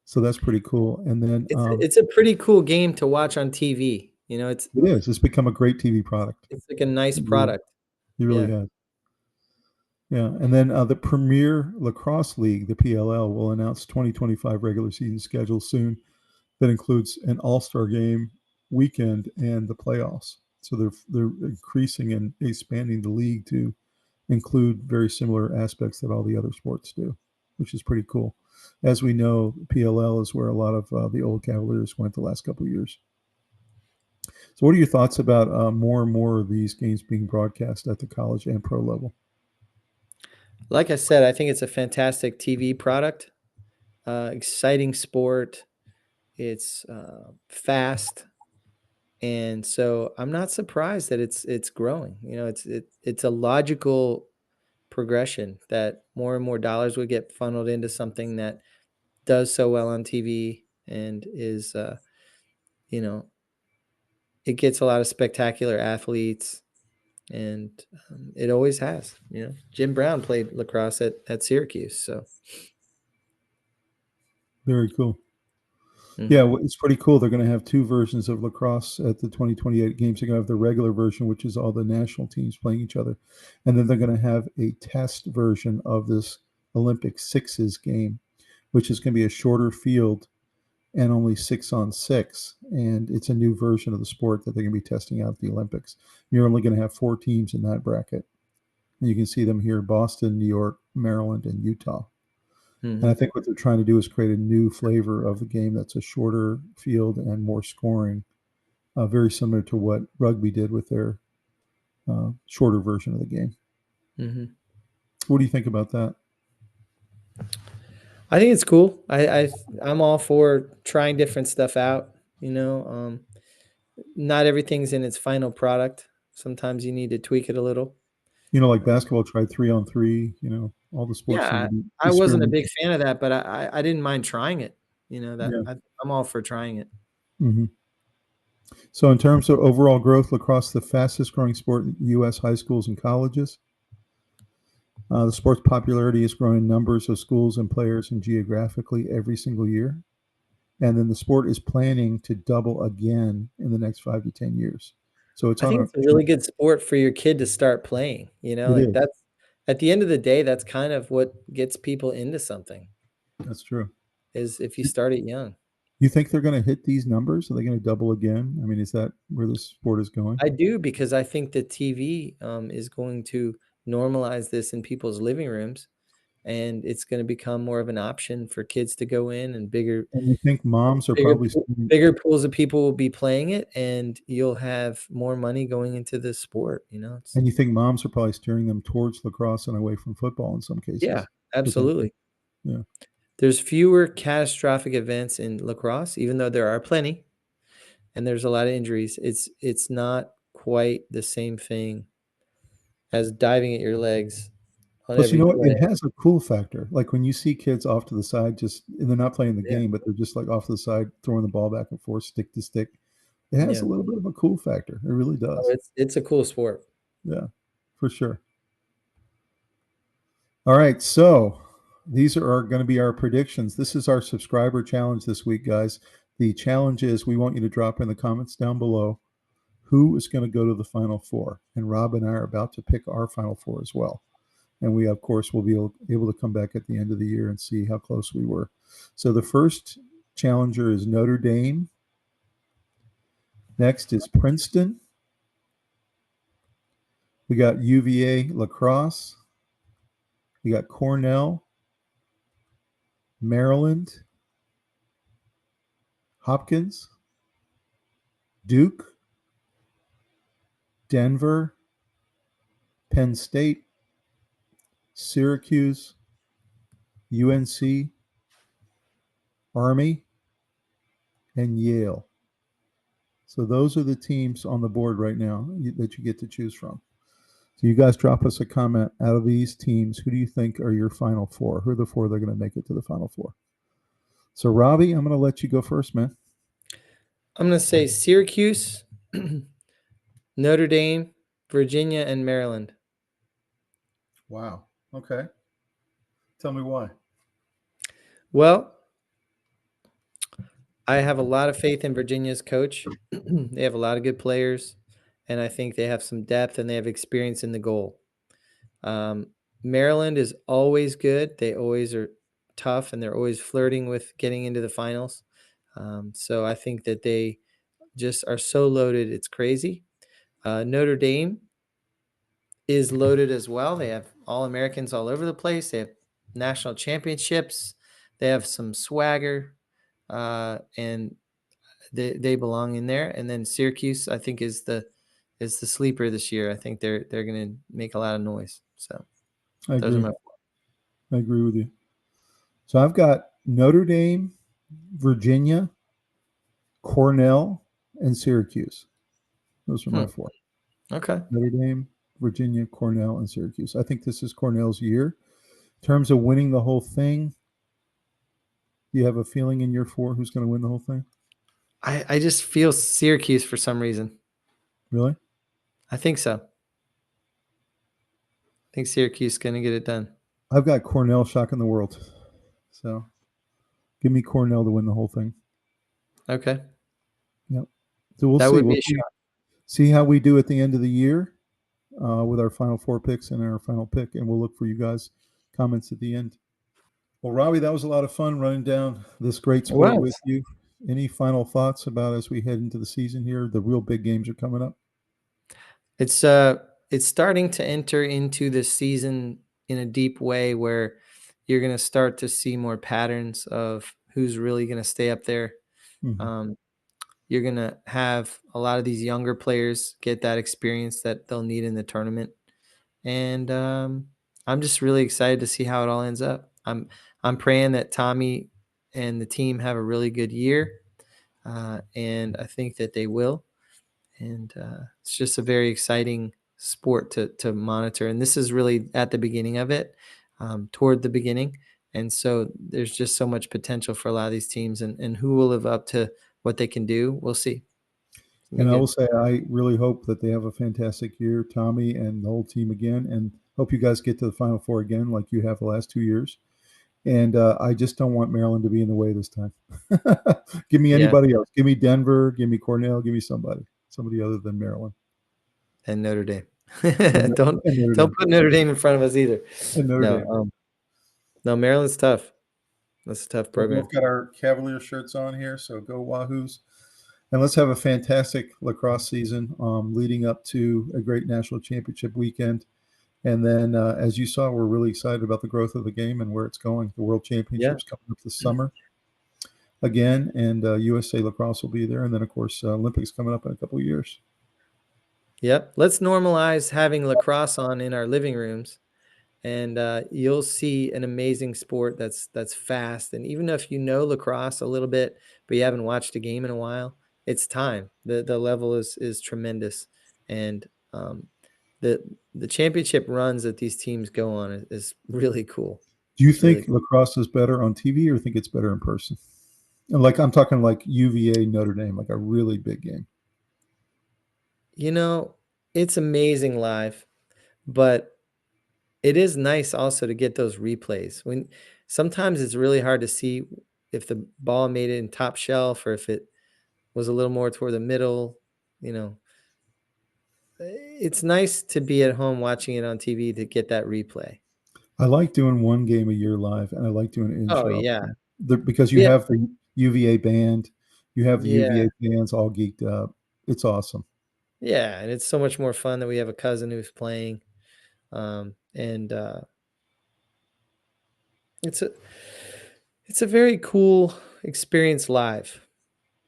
S1: So that's pretty cool. And then
S2: it's a pretty cool game to watch on TV. You know, it
S1: is. It's become a great TV product.
S2: It's like a nice product.
S1: It really has. Yeah. And then the Premier Lacrosse League, the PLL, will announce 2025 regular season schedule soon. That includes an all-star game weekend and the playoffs. So they're increasing and expanding the league to include very similar aspects that all the other sports do, which is pretty cool. As we know, PLL is where a lot of the old Cavaliers went the last couple of years. So what are your thoughts about more and more of these games being broadcast at the college and pro level?
S2: Like I said, I think it's a fantastic TV product, exciting sport. It's fast. And so I'm not surprised that it's growing. You know, it's a logical progression that more and more dollars would get funneled into something that does so well on TV and is, you know, it gets a lot of spectacular athletes. and it always has. Jim Brown played lacrosse at Syracuse, so
S1: Very cool.
S2: mm-hmm.
S1: Yeah, it's pretty cool. They're going to have two versions of lacrosse at the 2028 games. They're going to have the regular version, which is all the national teams playing each other. And then they're going to have a test version of this Olympic sixes game, which is going to be a shorter field and only 6-on-6. And it's a new version of the sport that they're going to be testing out at the Olympics. You're only going to have 4 teams in that bracket. And you can see them here: Boston, New York, Maryland, and Utah.
S2: Mm-hmm.
S1: And I think what they're trying to do is create a new flavor of the game that's a shorter field and more scoring, very similar to what rugby did with their shorter version of the game.
S2: Mm-hmm.
S1: What do you think about that?
S2: I think it's cool. I'm all for trying different stuff out. Not everything's in its final product. Sometimes you need to tweak it a little.
S1: Like basketball tried 3-on-3. All the sports.
S2: Yeah, I wasn't a big fan of that, but I didn't mind trying it. I'm all for trying it.
S1: Mm-hmm. So in terms of overall growth, lacrosse, the fastest growing sport in U.S. high schools and colleges. The sport's popularity is growing in numbers of schools and players and geographically every single year. And then the sport is planning to double again in the next 5 to 10 years. So
S2: I think it's a really good sport for your kid to start playing. That's at the end of the day, that's kind of what gets people into something.
S1: That's true.
S2: Is if you start it young.
S1: You think they're going to hit these numbers? Are they going to double again? I mean, is that where the sport is going?
S2: I do, because I think that TV is going to normalize this in people's living rooms, and it's going to become more of an option for kids to go in, and bigger.
S1: And you think moms are probably
S2: bigger pools of people will be playing it, and you'll have more money going into the sport.
S1: And you think moms are probably steering them towards lacrosse and away from football in some cases?
S2: Yeah, absolutely.
S1: Yeah.
S2: There's fewer catastrophic events in lacrosse, even though there are plenty, and there's a lot of injuries. It's not quite the same thing as diving at your legs.
S1: Plus, it has a cool factor. Like when you see kids off to the side, and they're not playing the game, but they're just like off to the side, throwing the ball back and forth, stick to stick. It has a little bit of a cool factor. It really does.
S2: Oh, it's a cool sport.
S1: Yeah, for sure. All right, so these are going to be our predictions. This is our subscriber challenge this week, guys. The challenge is we want you to drop in the comments down below who is going to go to the Final Four. And Rob and I are about to pick our Final Four as well. And we, of course, will be able to come back at the end of the year and see how close we were. So the first challenger is Notre Dame. Next is Princeton. We got UVA lacrosse. We got Cornell, Maryland, Hopkins, Duke, Denver, Penn State, Syracuse, UNC, Army, and Yale. So those are the teams on the board right now that you get to choose from. So you guys drop us a comment. Out of these teams, who do you think are your Final Four? Who are the 4 that are going to make it to the Final Four? So, Robbie, I'm going to let you go first, man.
S2: I'm going to say Syracuse, Notre Dame, Virginia, and Maryland.
S1: Wow. Okay. Tell me why.
S2: Well, I have a lot of faith in Virginia's coach. They have a lot of good players, and I think they have some depth and they have experience in the goal. Maryland is always good. They always are tough, and they're always flirting with getting into the finals. So I think that they just are so loaded, it's crazy. Notre Dame is loaded as well. They have All-Americans all over the place. They have national championships. They have some swagger, and they belong in there. And then Syracuse, I think, is the sleeper this year. I think they're going to make a lot of noise. So
S1: I agree with you. So I've got Notre Dame, Virginia, Cornell, and Syracuse. Those are my 4.
S2: Okay.
S1: Notre Dame, Virginia, Cornell, and Syracuse. I think this is Cornell's year. In terms of winning the whole thing, do you have a feeling in your 4 who's going to win the whole thing?
S2: I just feel Syracuse for some reason.
S1: Really?
S2: I think so. think Syracuse is going to get it done.
S1: I've got Cornell shocking the world. So give me Cornell to win the whole thing.
S2: Okay.
S1: Yep. So we'll
S2: That
S1: see.
S2: would be
S1: We'll
S2: a shock.
S1: see how we do at the end of the year with our final 4 picks and our final pick, and we'll look for you guys' comments at the end. Well, Robbie, that was a lot of fun running down this great sport with you. Any final thoughts about as we head into the season here? The real big games are coming up.
S2: It's starting to enter into the season in a deep way where you're going to start to see more patterns of who's really going to stay up there.
S1: Mhm.
S2: You're going to have a lot of these younger players get that experience that they'll need in the tournament. And I'm just really excited to see how it all ends up. I'm praying that Tommy and the team have a really good year, and I think that they will. And it's just a very exciting sport to monitor. And this is really at the beginning of it, toward the beginning. And so there's just so much potential for a lot of these teams, and who will live up to what they can do, we'll see.
S1: And I will say, I really hope that they have a fantastic year, Tommy and the whole team again, and hope you guys get to the Final Four again like you have the last 2 years. And I just don't want Maryland to be in the way this time. Give me anybody else. Give me Denver. Give me Cornell. Give me somebody other than Maryland.
S2: And Notre Dame.
S1: And
S2: don't put Notre Dame in front of us either. No, Maryland's tough. That's a tough program.
S1: We've got our Cavalier shirts on here, so go Wahoos. And let's have a fantastic lacrosse season leading up to a great national championship weekend. And then, as you saw, we're really excited about the growth of the game and where it's going. The World Championships coming up this summer again, and USA Lacrosse will be there. And then, of course, Olympics coming up in a couple of years.
S2: Yep. Let's normalize having lacrosse on in our living rooms, and you'll see an amazing sport that's fast. And even if you know lacrosse a little bit, but you haven't watched a game in a while, it's time. The level is tremendous, and the championship runs that these teams go on is really cool.
S1: Do you think lacrosse is better on TV, or think it's better in person? And like I'm talking like UVA Notre Dame, like a really big game.
S2: You know, it's amazing live, but it is nice also to get those replays. When sometimes it's really hard to see if the ball made it in top shelf or if it was a little more toward the middle. You know, it's nice to be at home watching it on TV to get that replay.
S1: I like doing one game a year live, and I like doing it in show.
S2: Oh yeah,
S1: because you have the UVA band, you have the UVA fans all geeked up. It's awesome.
S2: Yeah, and it's so much more fun that we have a cousin who's playing, and it's a very cool experience live.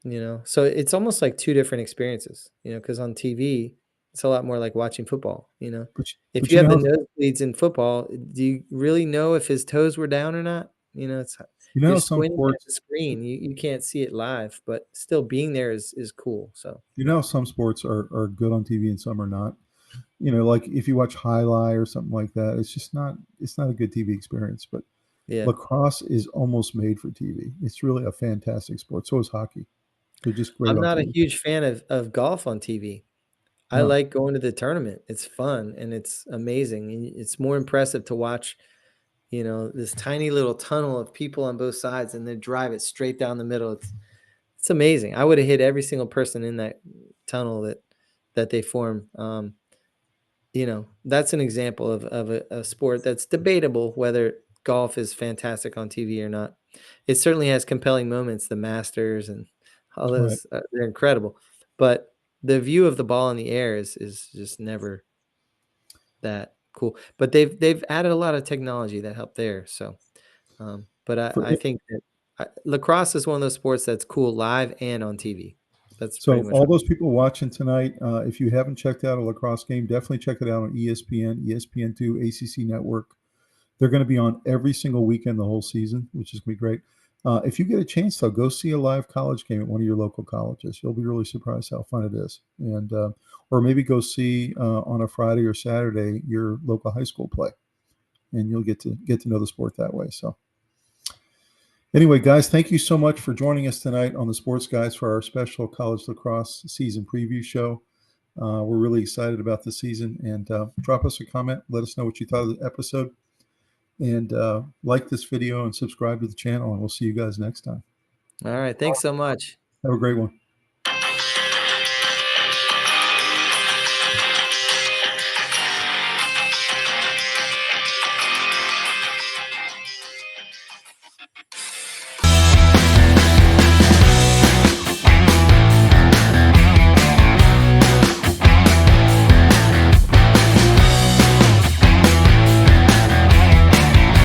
S2: You know, so it's almost like two different experiences. You know, because on TV, it's a lot more like watching football. You know, if you have the nosebleeds in football, do you really know if his toes were down or not? You know, it's you're squinting at the screen. You can't see it live, but still being there is cool. So
S1: some sports are good on TV and some are not. You know, like if you watch highlight or something like that, it's not a good TV experience. But lacrosse is almost made for TV. It's really a fantastic sport. So is hockey. They're just great.
S2: I'm not a huge fan of golf on TV. I like going to the tournament. It's fun and it's amazing. And it's more impressive to watch, you know, this tiny little tunnel of people on both sides and then drive it straight down the middle. It's amazing. I would have hit every single person in that tunnel that they form. You know, that's an example of a sport that's debatable whether golf is fantastic on TV or not. It certainly has compelling moments, the Masters and all those, they're incredible. But the view of the ball in the air is just never that cool. But they've added a lot of technology that helped there. So, but I think that lacrosse is one of those sports that's cool live and on TV. That's
S1: so all those people watching tonight, if you haven't checked out a lacrosse game, definitely check it out on ESPN, ESPN2, ACC Network. They're going to be on every single weekend the whole season, which is going to be great. If you get a chance, though, go see a live college game at one of your local colleges. You'll be really surprised how fun it is. And or maybe go see on a Friday or Saturday your local high school play, and you'll get to know the sport that way. So anyway, guys, thank you so much for joining us tonight on the Sports Guyz for our special college lacrosse season preview show. We're really excited about the season, and drop us a comment. Let us know what you thought of the episode, and like this video and subscribe to the channel, and we'll see you guys next time.
S2: All right. Thanks so much.
S1: Have a great one.